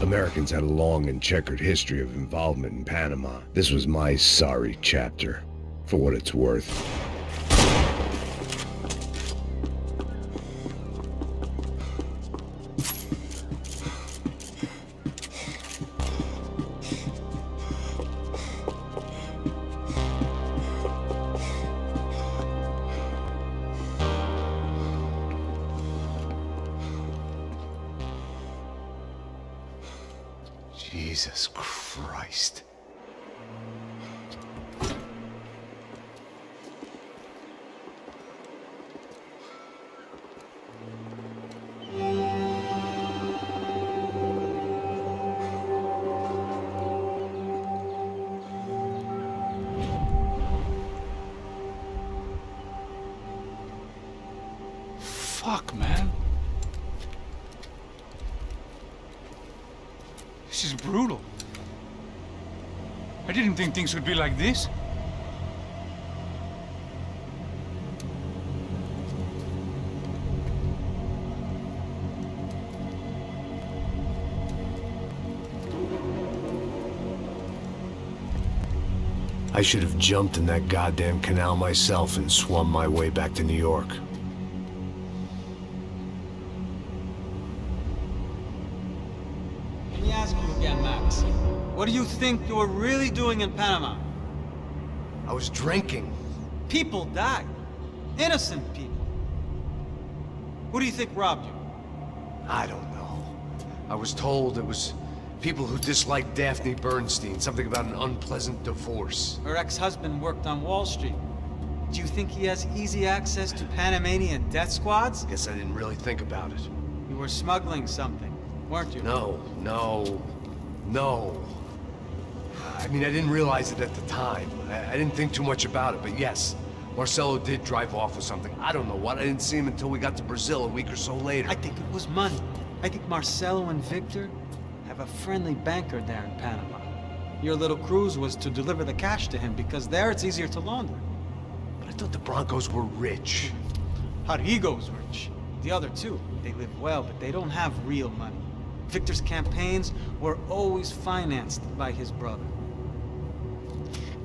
Americans had a long and checkered history of involvement in Panama. This was my sorry chapter, for what it's worth. Jesus Christ. Fuck, man. This is brutal. I didn't think things would be like this. I should have jumped in that goddamn canal myself and swum my way back to New York. Let me ask you again, Max. What do you think you were really doing in Panama? I was drinking. People died. Innocent people. Who do you think robbed you? I don't know. I was told it was people who disliked Daphne Bernstein, something about an unpleasant divorce. Her ex-husband worked on Wall Street. Do you think he has easy access to Panamanian death squads? Guess I didn't really think about it. You were smuggling something, weren't you? No. I mean, I didn't realize it at the time. I didn't think too much about it, but yes, Marcelo did drive off with something. I don't know what. I didn't see him until we got to Brazil a week or so later. I think it was money. I think Marcelo and Victor have a friendly banker there in Panama. Your little cruise was to deliver the cash to him because there it's easier to launder. But I thought the Broncos were rich. Rodrigo's rich. The other two, they live well, but they don't have real money. Victor's campaigns were always financed by his brother.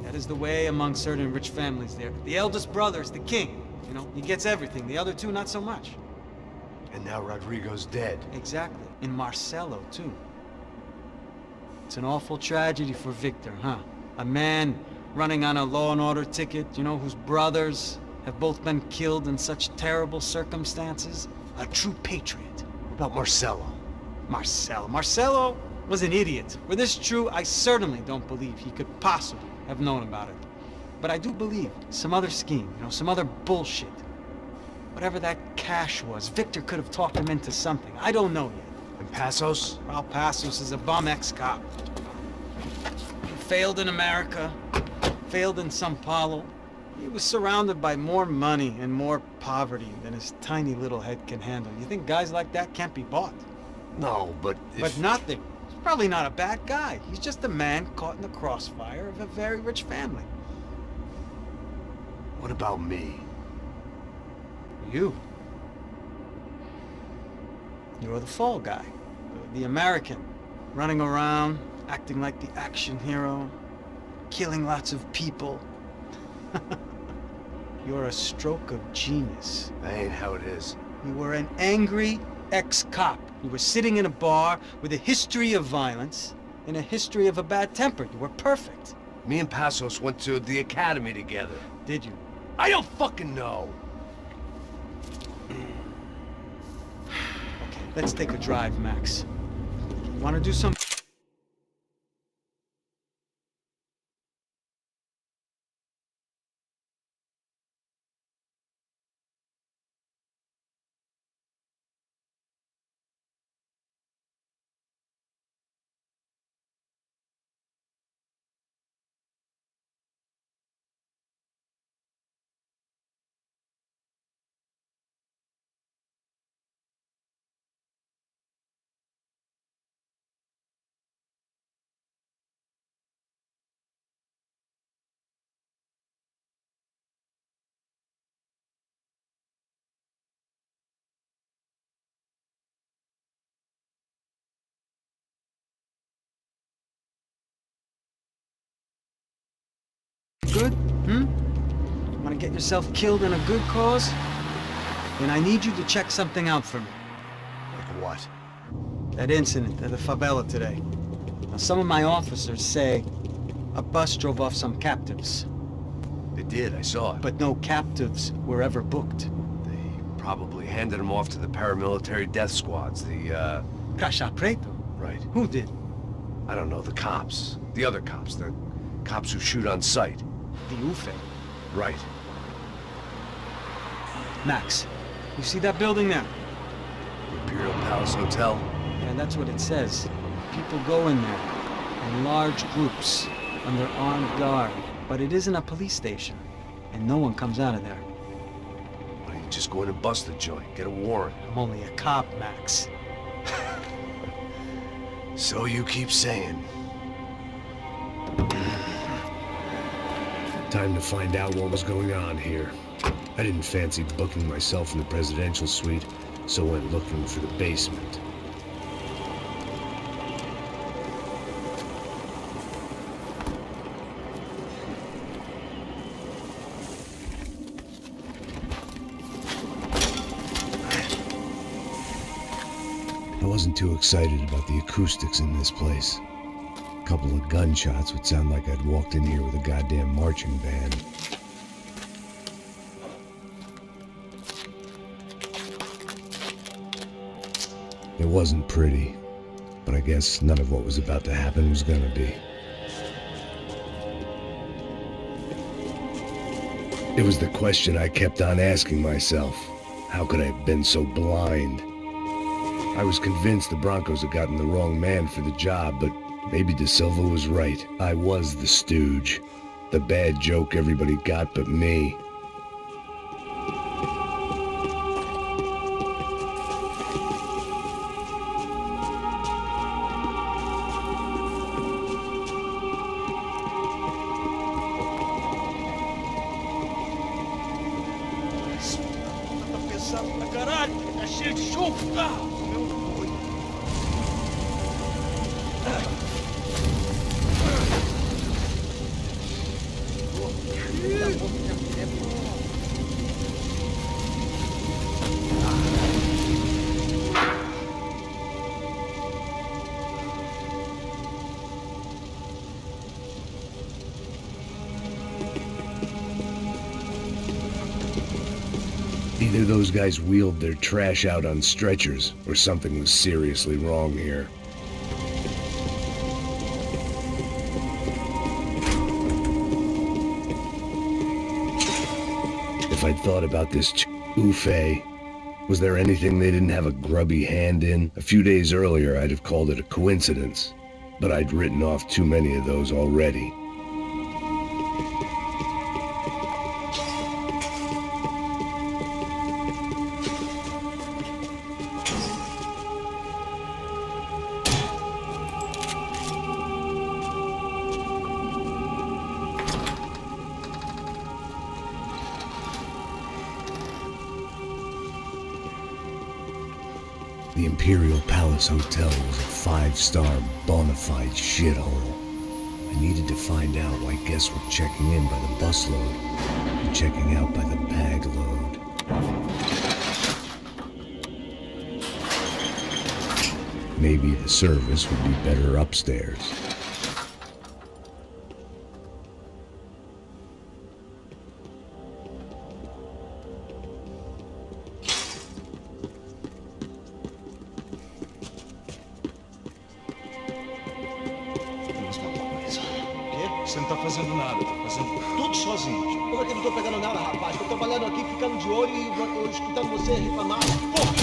That is the way among certain rich families there. The eldest brother's the king. You know, he gets everything. The other two, not so much. And now Rodrigo's dead. Exactly. And Marcelo, too. It's an awful tragedy for Victor, huh? A man running on a law and order ticket, you know, whose brothers have both been killed in such terrible circumstances. A true patriot. What about Marcelo? Marcelo was an idiot. Were this true, I certainly don't believe he could possibly have known about it. But I do believe some other scheme, you know, some other bullshit. Whatever that cash was, Victor could have talked him into something. I don't know yet. And Passos? Well, Passos is a bum ex-cop. He failed in America, failed in Sao Paulo. He was surrounded by more money and more poverty than his tiny little head can handle. You think guys like that can't be bought? No, but But nothing. He's probably not a bad guy. He's just a man caught in the crossfire of a very rich family. What about me? You. You're the fall guy. The American. Running around, acting like the action hero. Killing lots of people. You're a stroke of genius. That ain't how it is. You were an angry ex-cop. You were sitting in a bar with a history of violence and a history of a bad temper. You were perfect. Me and Passos went to the academy together. Did you? I don't fucking know. Okay, let's take a drive, Max. Want to do some... Good? Want to get yourself killed in a good cause? Then I need you to check something out for me. Like what? That incident at the favela today. Now, some of my officers say a bus drove off some captives. They did, I saw it. But no captives were ever booked. They probably handed them off to the paramilitary death squads, the, Caixa Preto? Right. Who did? I don't know, the cops. The other cops, the cops who shoot on sight. The UFE. Right. Max, you see that building there? Imperial Palace Hotel? Yeah, that's what it says. People go in there, in large groups, under armed guard. But it isn't a police station, and no one comes out of there. Why don't you just go in and bust the joint, get a warrant? I'm only a cop, Max. So you keep saying. Time to find out what was going on here. I didn't fancy booking myself in the presidential suite, so went looking for the basement. I wasn't too excited about the acoustics in this place. A couple of gunshots would sound like I'd walked in here with a goddamn marching band. It wasn't pretty, but I guess none of what was about to happen was gonna be. It was the question I kept on asking myself. How could I have been so blind? I was convinced the Broncos had gotten the wrong man for the job, but maybe De Silva was right. I was the stooge. The bad joke everybody got but me. Either those guys wheeled their trash out on stretchers, or something was seriously wrong here. If I'd thought about this Ufe, was there anything they didn't have a grubby hand in? A few days earlier, I'd have called it a coincidence, but I'd written off too many of those already. The Imperial Palace Hotel was a five-star, bona fide shithole. I needed to find out why guests were checking in by the busload and checking out by the bag load. Maybe the service would be better upstairs. Você não tá fazendo nada, tá fazendo tudo sozinho. Como é que eu não tô pegando nada, rapaz? Tô trabalhando aqui, ficando de olho e tô escutando você reclamar. Porra!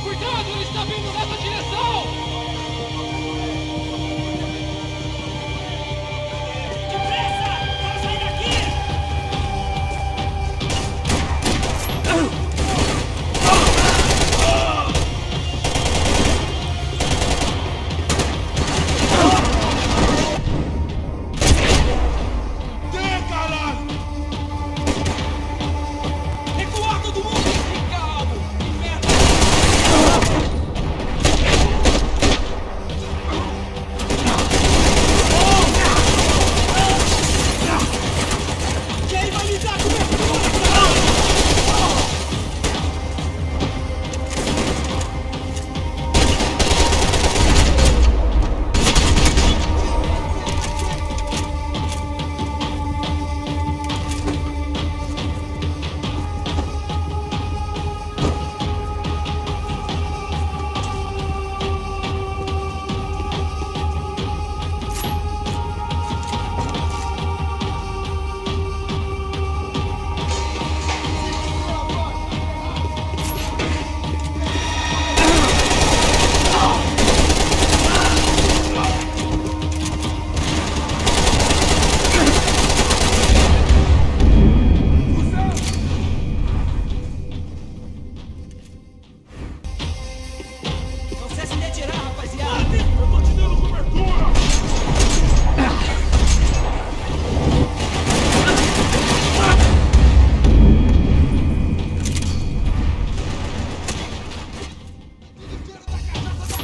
Cuidado, ele está vindo nessa direção! Depressa! Vamos sair daqui! Caralho! Recuar todo mundo! Calmo! Inferno! Quem vai lhe dar cobertura, caralho? Não cesse de atirar, rapaziada! Eu tô te dando cobertura!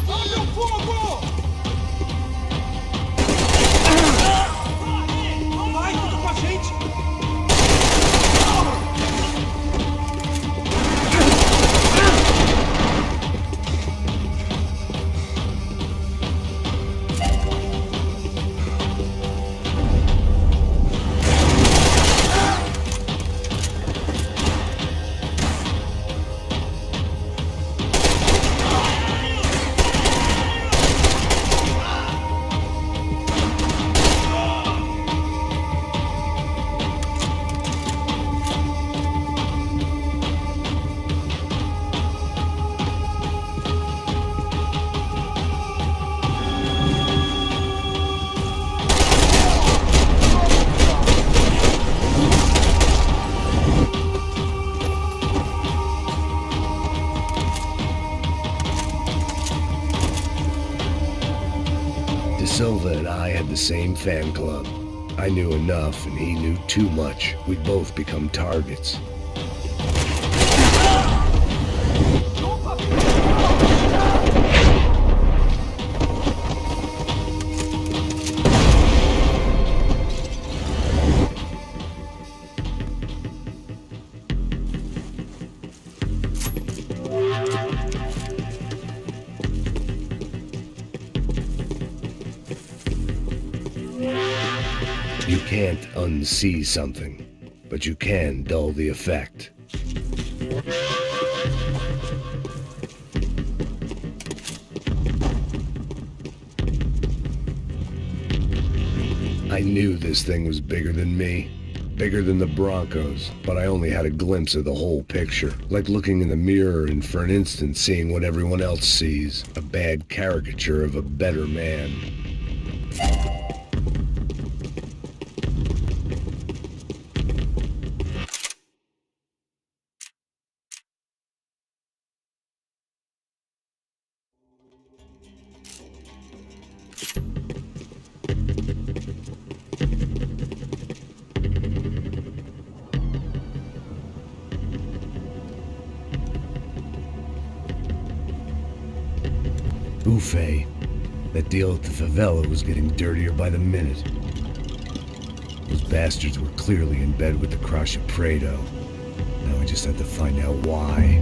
Abre o fogo! Vai, tudo com a gente! De Silva and I had the same fan club. I knew enough and he knew too much. We'd both become targets. Opa! You can't unsee something, but you can dull the effect. I knew this thing was bigger than me, bigger than the Broncos, but I only had a glimpse of the whole picture, like looking in the mirror and for an instant seeing what everyone else sees, a bad caricature of a better man. Buffet. That deal at the favela was getting dirtier by the minute. Those bastards were clearly in bed with the Crusher Prado. Now I just had to find out why.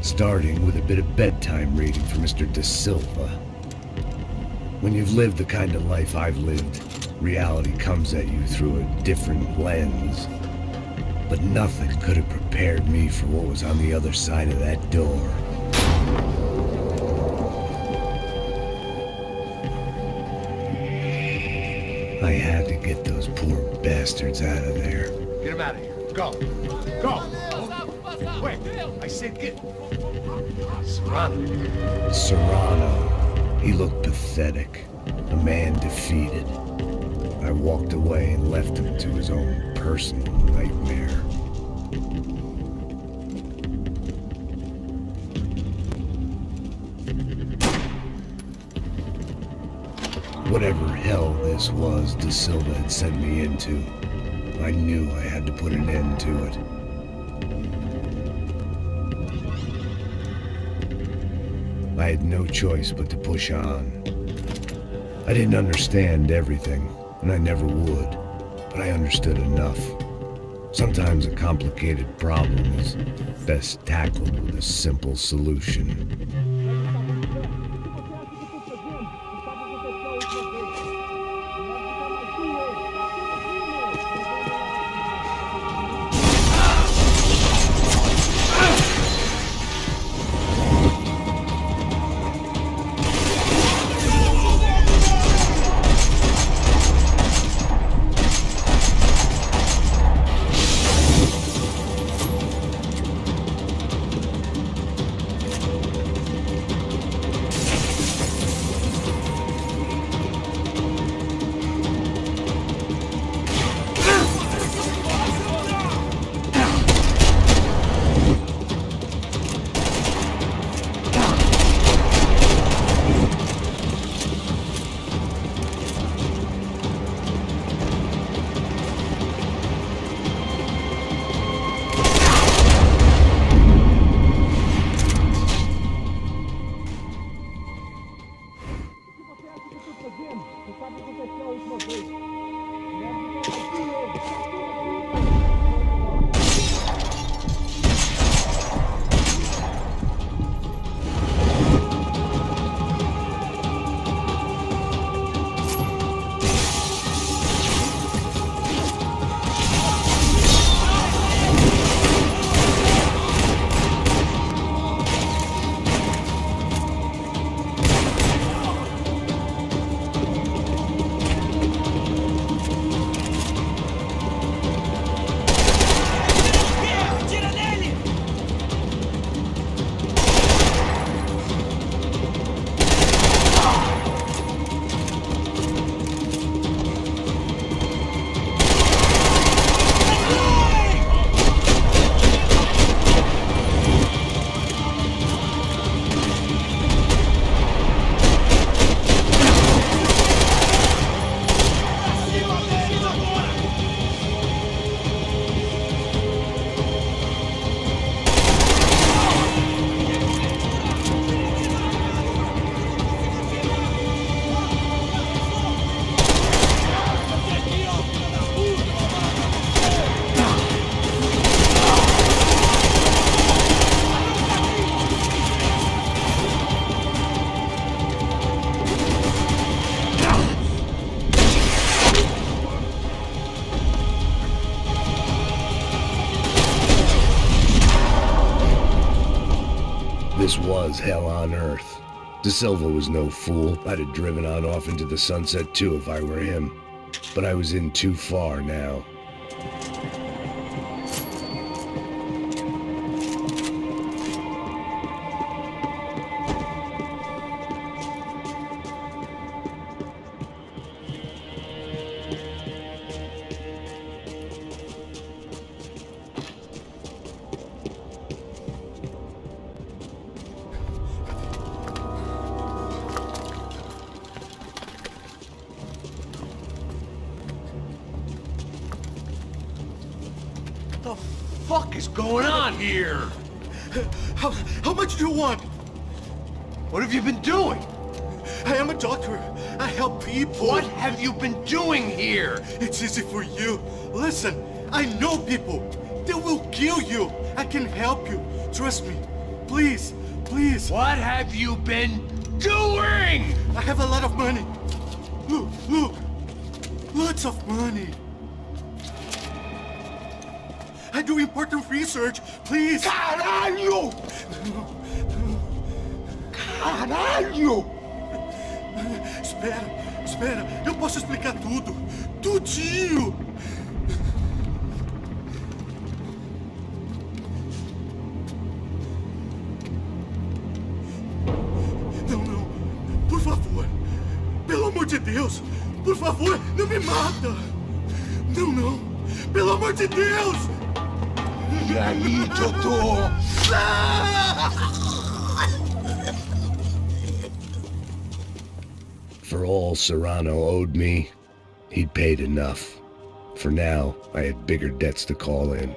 Starting with a bit of bedtime reading for Mr. De Silva. When you've lived the kind of life I've lived, reality comes at you through a different lens. But nothing could have prepared me for what was on the other side of that door. I had to get those poor bastards out of there. Get him out of here. Go. Go. Wait. I said get... Serrano. Serrano. He looked pathetic. A man defeated. I walked away and left him to his own personal nightmare. Whatever hell this was De Silva had sent me into, I knew I had to put an end to it. I had no choice but to push on. I didn't understand everything, and I never would, but I understood enough. Sometimes a complicated problem is best tackled with a simple solution. hell on earth. De Silva was no fool. I'd have driven on off into the sunset too if I were him. But I was in too far now. What the fuck is going on here? How much do you want? What have you been doing? I am a doctor. I help people. What have you been doing here? It's easy for you. Listen, I know people. They will kill you. I can help you. Trust me. Please, please. What have you been doing? I have a lot of money. Look, look. Lots of money. I do important research. Please. Caralho! Caralho! Espera, espera. Eu posso explicar tudo. Tudinho. Não, não. Por favor. Pelo amor de Deus. Por favor, não me mata. Não, não. Pelo amor de Deus. E aí, doutor? For all Serrano owed me, he'd paid enough. For now, I had bigger debts to call in.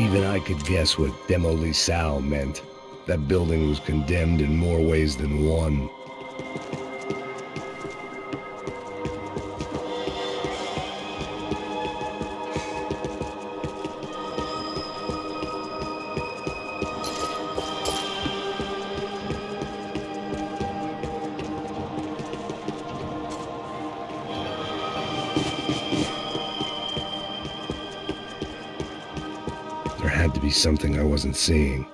Even I could guess what demolisão meant. That building was condemned in more ways than one. There had to be something I wasn't seeing.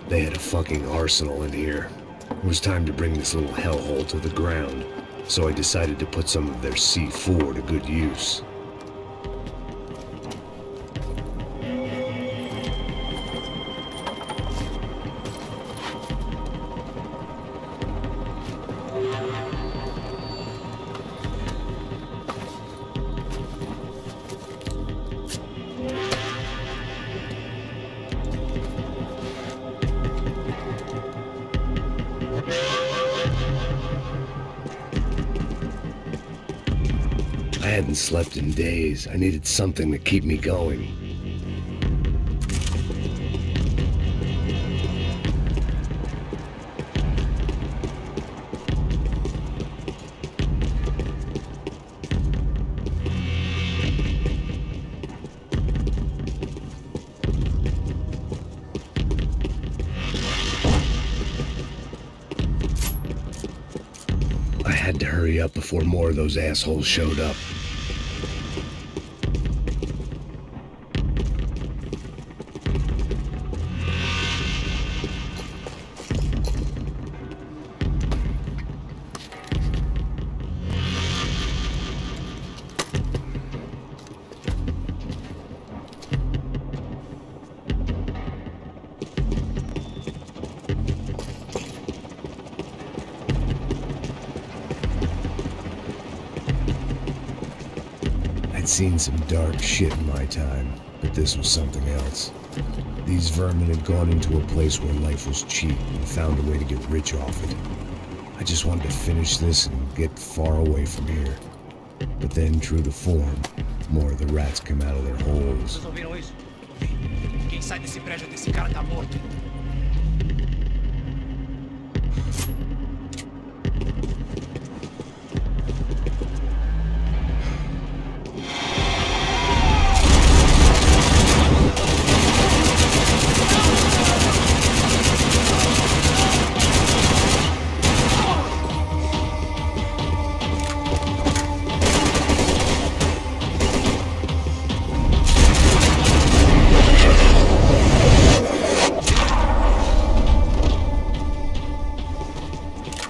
They had a fucking arsenal in here. It was time to bring this little hellhole to the ground, so I decided to put some of their C4 to good use. I hadn't slept in days. I needed something to keep me going. I had to hurry up before more of those assholes showed up. I'd seen some dark shit in my time, but this was something else. These vermin had gone into a place where life was cheap and found a way to get rich off it. I just wanted to finish this and get far away from here. But then, true to form, more of the rats come out of their holes. Ninguém sai desse prédio até esse cara tá morto.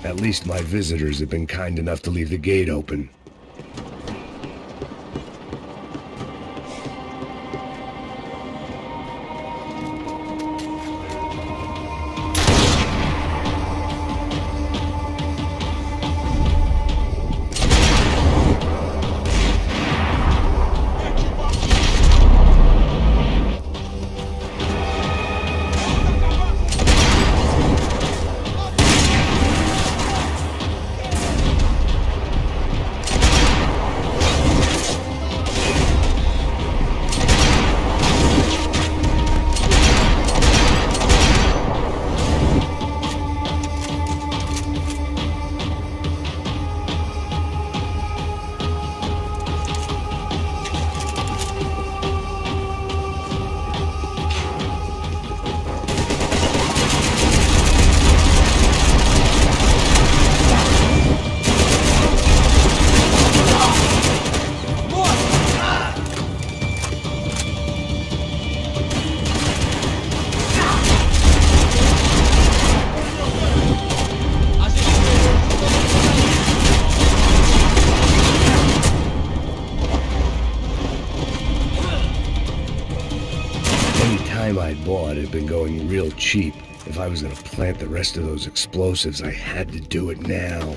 At least my visitors have been kind enough to leave the gate open. I'd bought had been going real cheap. If I was gonna plant the rest of those explosives, I had to do it now.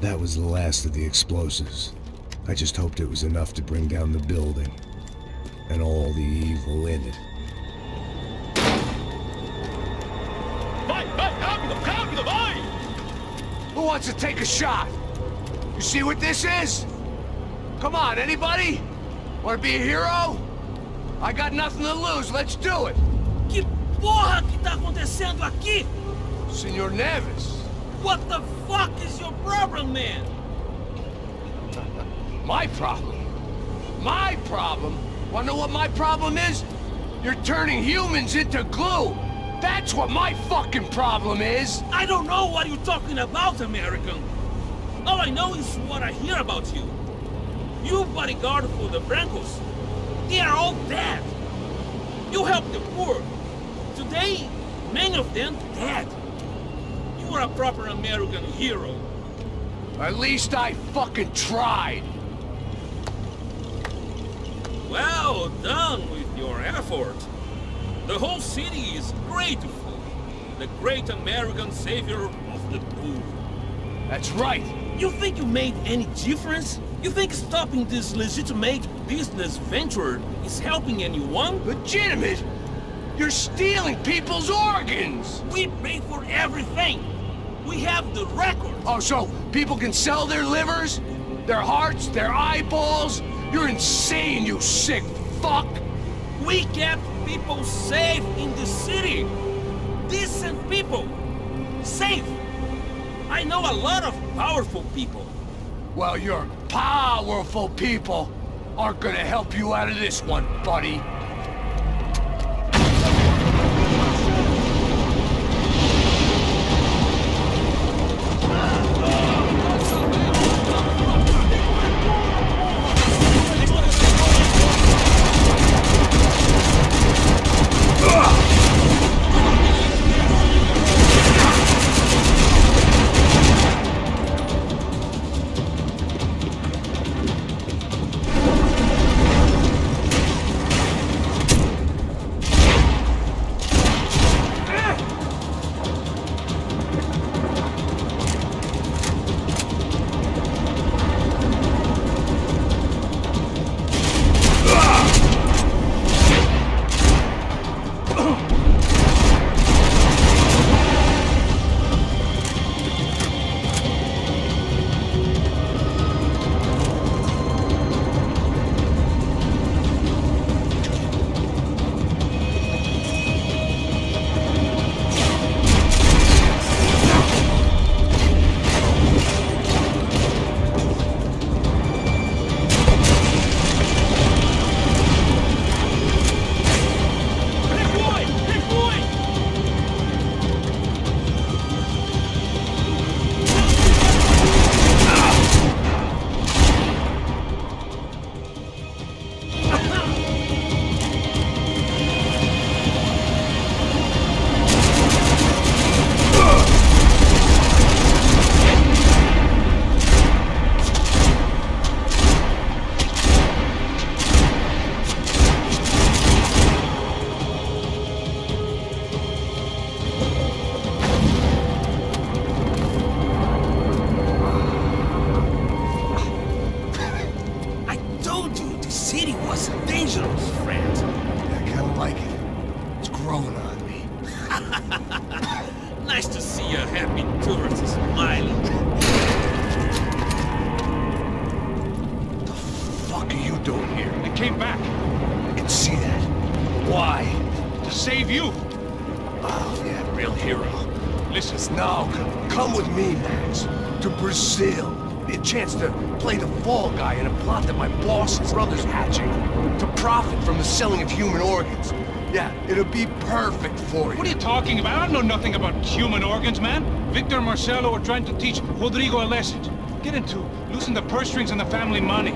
That was the last of the explosives. I just hoped it was enough to bring down the building and all the evil in it. Who wants to take a shot? You see what this is? Come on, anybody? Want to be a hero? I got nothing to lose, let's do it! Que porra que tá acontecendo aqui? Senor Neves. What the fuck is your problem, man? My problem? My problem? Wanna know what my problem is? You're turning humans into glue! That's what my fucking problem is! I don't know what you're talking about, American. All I know is what I hear about you. You bodyguard for the Brancos. They are all dead. You help the poor. Today, many of them dead. You are a proper American hero. At least I fucking tried. Well done with your effort. The whole city is grateful. The great American savior of the poor. That's right. You think you made any difference? You think stopping this legitimate business venture is helping anyone? Legitimate? You're stealing people's organs! We pay for everything! We have the record! Oh, so people can sell their livers? Their hearts? Their eyeballs? You're insane, you sick fuck! We kept people safe in the city! Decent people! Safe! I know a lot of powerful people. Well, your powerful people aren't gonna help you out of this one, buddy. city was dangerous, friend. I kind of like it. It's growing on me. Nice to see a happy tourist smiling. What the fuck are you doing here? I came back I can see that. Why? to save you. Oh, yeah, real hero. Listen, Now, come with me, Max. To Brazil. A chance to play the fall guy in a plot that my boss's brother's hatching. To profit from the selling of human organs. Yeah, it'll be perfect for you. what are you talking about? I don't know nothing about human organs, man. Victor and Marcelo were trying to teach Rodrigo a lesson. Get into losing the purse strings and the family money.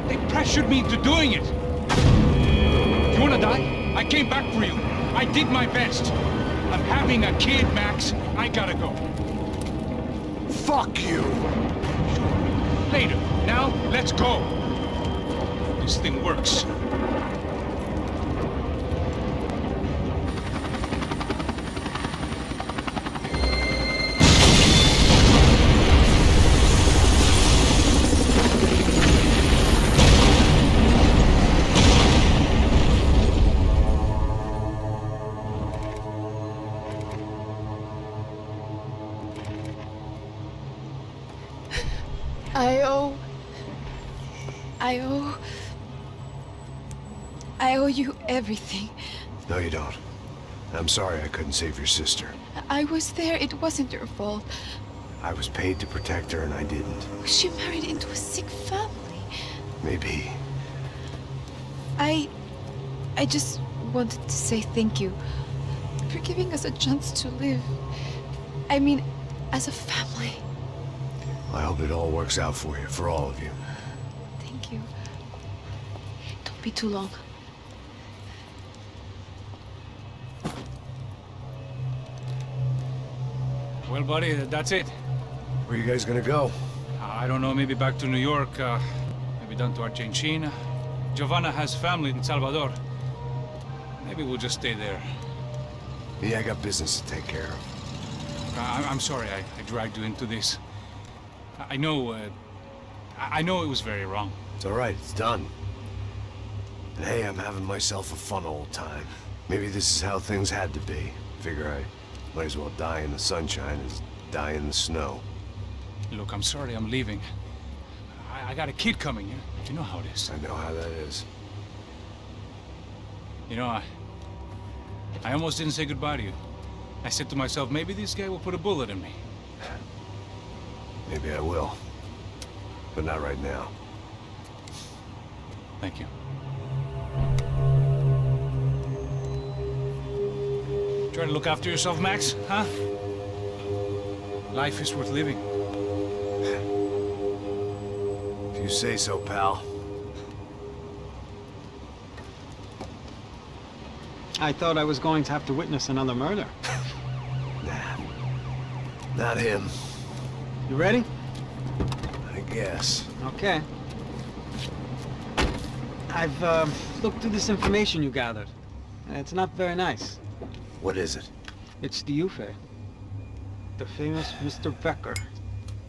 They pressured me into doing it. You wanna die? I came back for you. I did my best. I'm having a kid, Max. I gotta go. Fuck you! Later. Now, let's go. This thing works. I owe you everything. No, you don't. I'm sorry I couldn't save your sister. I was there. It wasn't your fault. I was paid to protect her and I didn't. She married into a sick family. Maybe. I just wanted to say thank you for giving us a chance to live. I mean, as a family. I hope it all works out for you, for all of you. Thank you. Don't be too long. Well, buddy, that's it. Where you guys gonna go? I don't know, maybe back to New York, maybe down to Argentina. Giovanna has family in Salvador. Maybe we'll just stay there. Yeah, I got business to take care of. I'm sorry I dragged you into this. I know it was very wrong. It's all right, it's done. And hey, I'm having myself a fun old time. Maybe this is how things had to be. Figure I might as well die in the sunshine as die in the snow. Look, I'm sorry I'm leaving. I got a kid coming, you know how it is. I know how that is. You know, I almost didn't say goodbye to you. I said to myself, maybe this guy will put a bullet in me. Maybe I will. But not right now. Thank you. Try to look after yourself, Max, huh? Life is worth living. If you say so, pal. I thought I was going to have to witness another murder. Nah. Not him. You ready? I guess. Okay. I've looked through this information you gathered. It's not very nice. What is it? It's the Ufe. The famous Mr. Becker.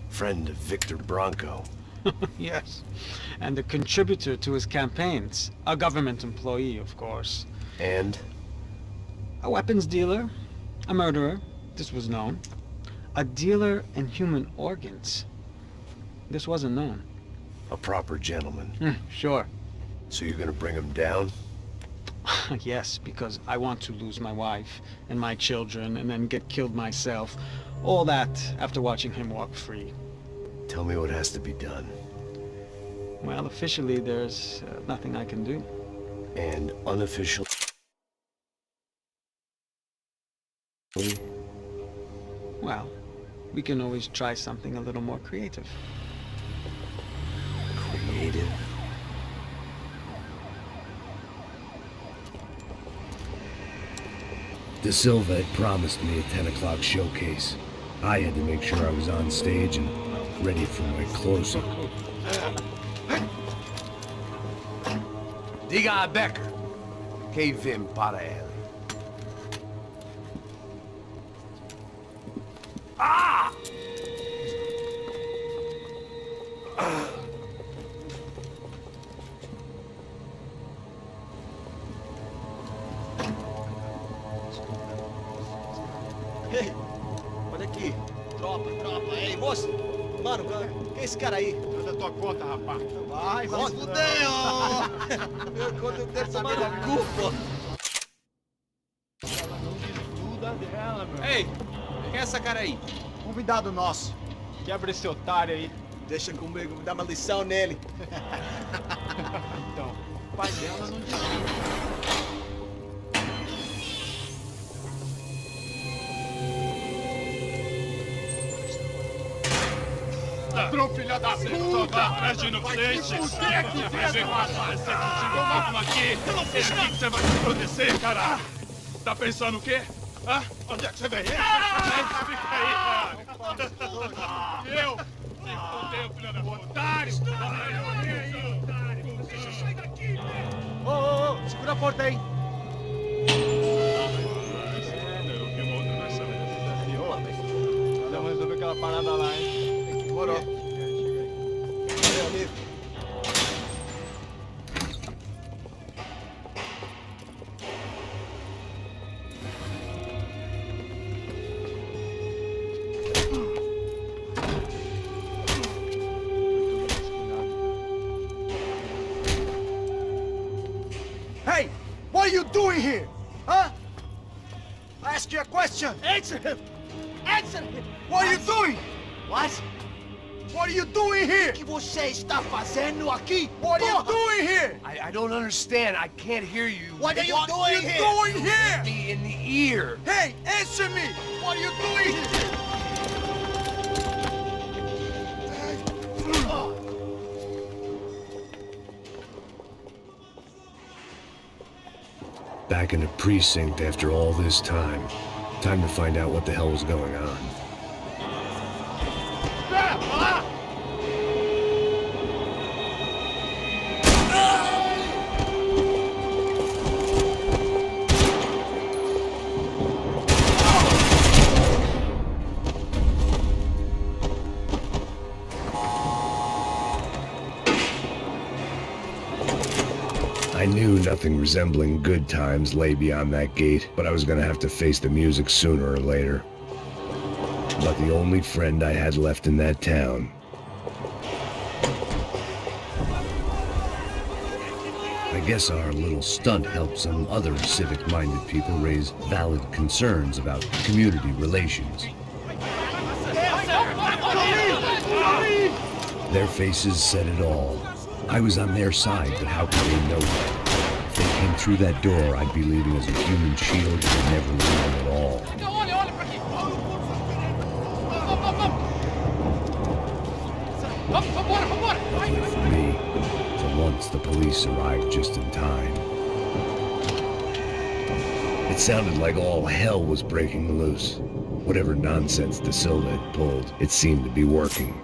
Friend of Victor Bronco. Yes. And a contributor to his campaigns. A government employee, of course. And? A weapons dealer. A murderer. This was known. A dealer in human organs. This wasn't known. A proper gentleman. Sure. So you're gonna bring him down? Yes, because I want to lose my wife and my children and then get killed myself. All that after watching him walk free. Tell me what has to be done. Well, officially there's nothing I can do. And unofficial... Well, we can always try something a little more creative. Creative? De Silva had promised me a 10 o'clock showcase. I had to make sure I was on stage and ready for my close-up. Diga a Becker. Que vim para ele. Ah! moço. Mano, quem é esse cara aí? Manda tua conta, rapaz. Vai se fuder, ó. Eu conto eu quero tomar no cu, pô. Ela não desgruda dela, meu. Ei, quem é essa cara aí? Convidado nosso. Quebra esse otário aí. Deixa comigo, me dá uma lição nele. Então, o pai dela não desgruda. Ladrão, filha da puta! Agindo frente. O que é que Vem, rapaz, você continua máquina aqui. Eu não fiz Esse que você vai te proteger, cara. Tá pensando o quê? Hã? Onde é que você vem? Fica aí, cara. E eu? Se fodeu, filha da puta. Otário! Sai daqui! Ô, segura a porta aí. Vamos resolver aquela parada lá, hein? Demorou. Valeu, amigo. Hey, what are you doing here? Huh? I asked you a question. Answer him. Answer him. What are you doing? What? What are you doing here? O que você está fazendo aqui? What are you doing here? I don't understand. I can't hear you. What are you doing here? Me in the ear. Hey, answer me. What are you doing here? Back in the precinct after all this time. Time to find out what the hell was going on. I knew nothing resembling good times lay beyond that gate, but I was gonna have to face the music sooner or later. But the only friend I had left in that town. I guess our little stunt helped some other civic-minded people raise valid concerns about community relations. Their faces said it all. I was on their side, but how could they know that? If they came through that door, I'd be leaving as a human shield and never leaving at all. Luckily for me, for once the police arrived just in time. It sounded like all hell was breaking loose. Whatever nonsense De Silva had pulled, it seemed to be working.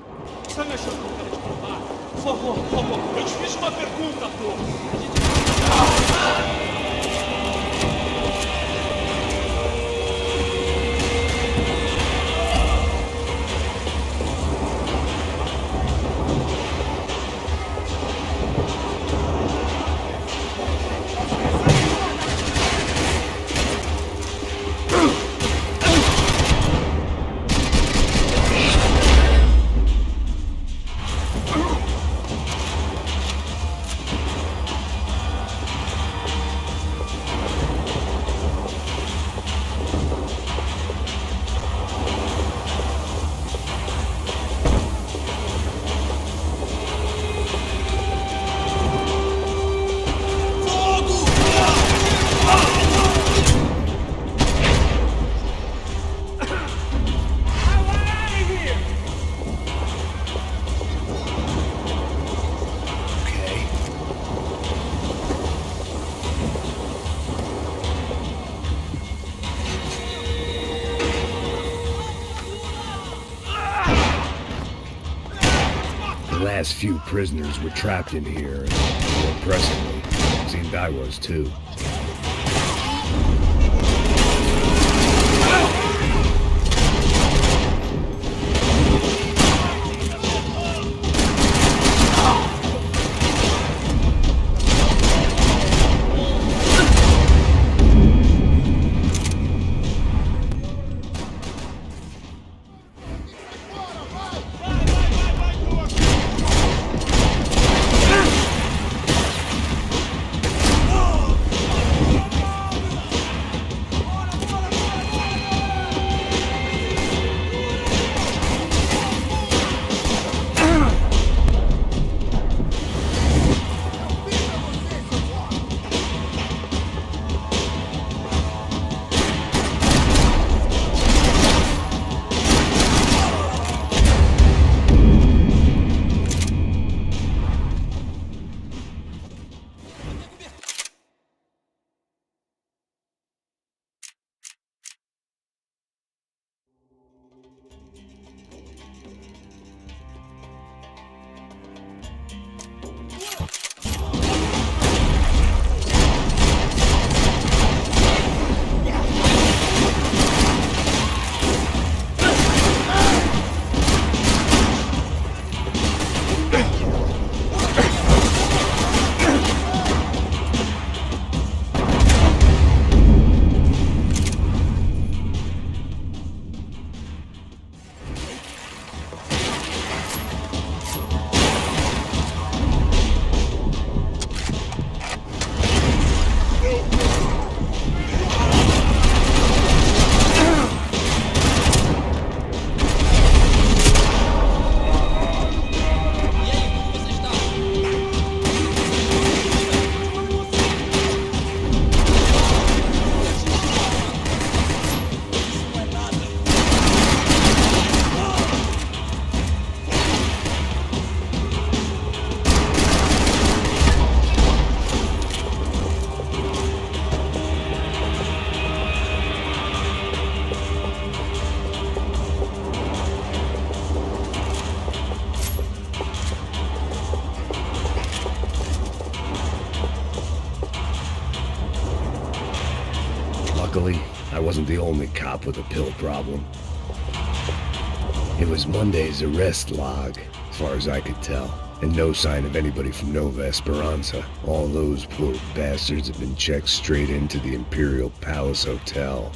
Por favor, eu te fiz uma pergunta, pô. The last few prisoners were trapped in here, and more pressingly, it seemed I was too. Luckily, I wasn't the only cop with a pill problem. It was Monday's arrest log, as far as I could tell, and no sign of anybody from Nova Esperanza. All those poor bastards had been checked straight into the Imperial Palace Hotel.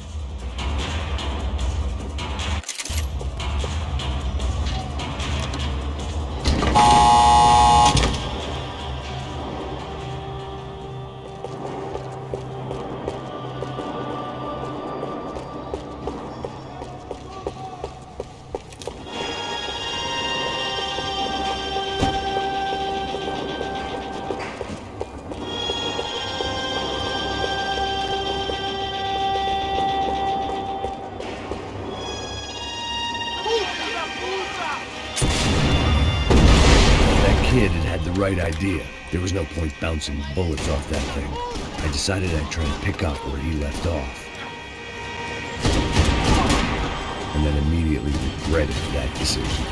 Kid had the right idea. There was no point bouncing bullets off that thing. I decided I'd try and pick up where he left off. And then immediately regretted that decision.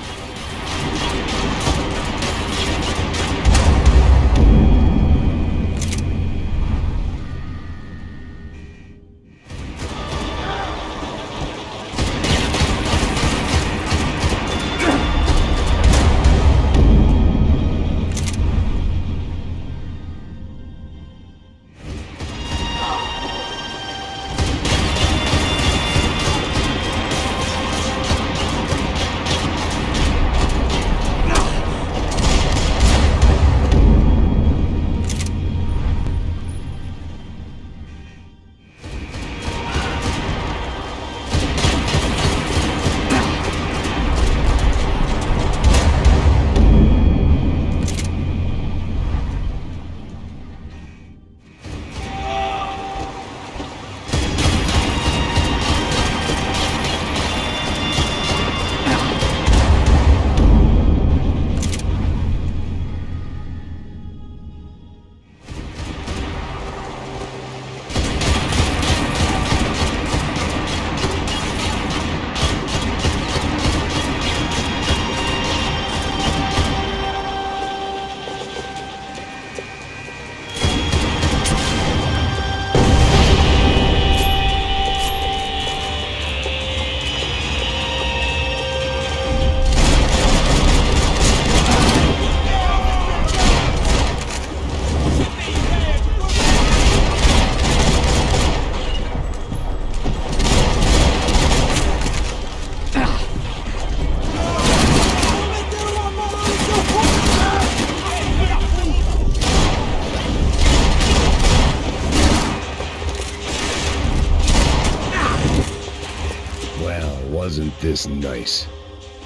Wasn't this nice?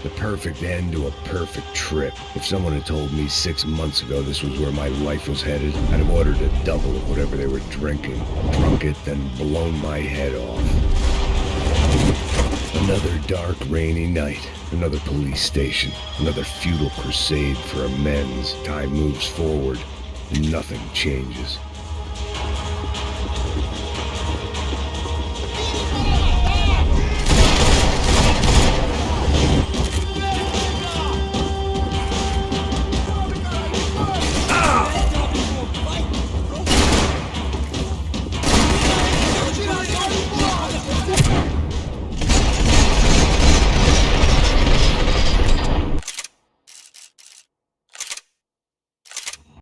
The perfect end to a perfect trip. If someone had told me 6 months ago this was where my life was headed, I'd have ordered a double of whatever they were drinking, drunk it, then blown my head off. Another dark, rainy night. Another police station. Another futile crusade for amends. Time moves forward, and nothing changes.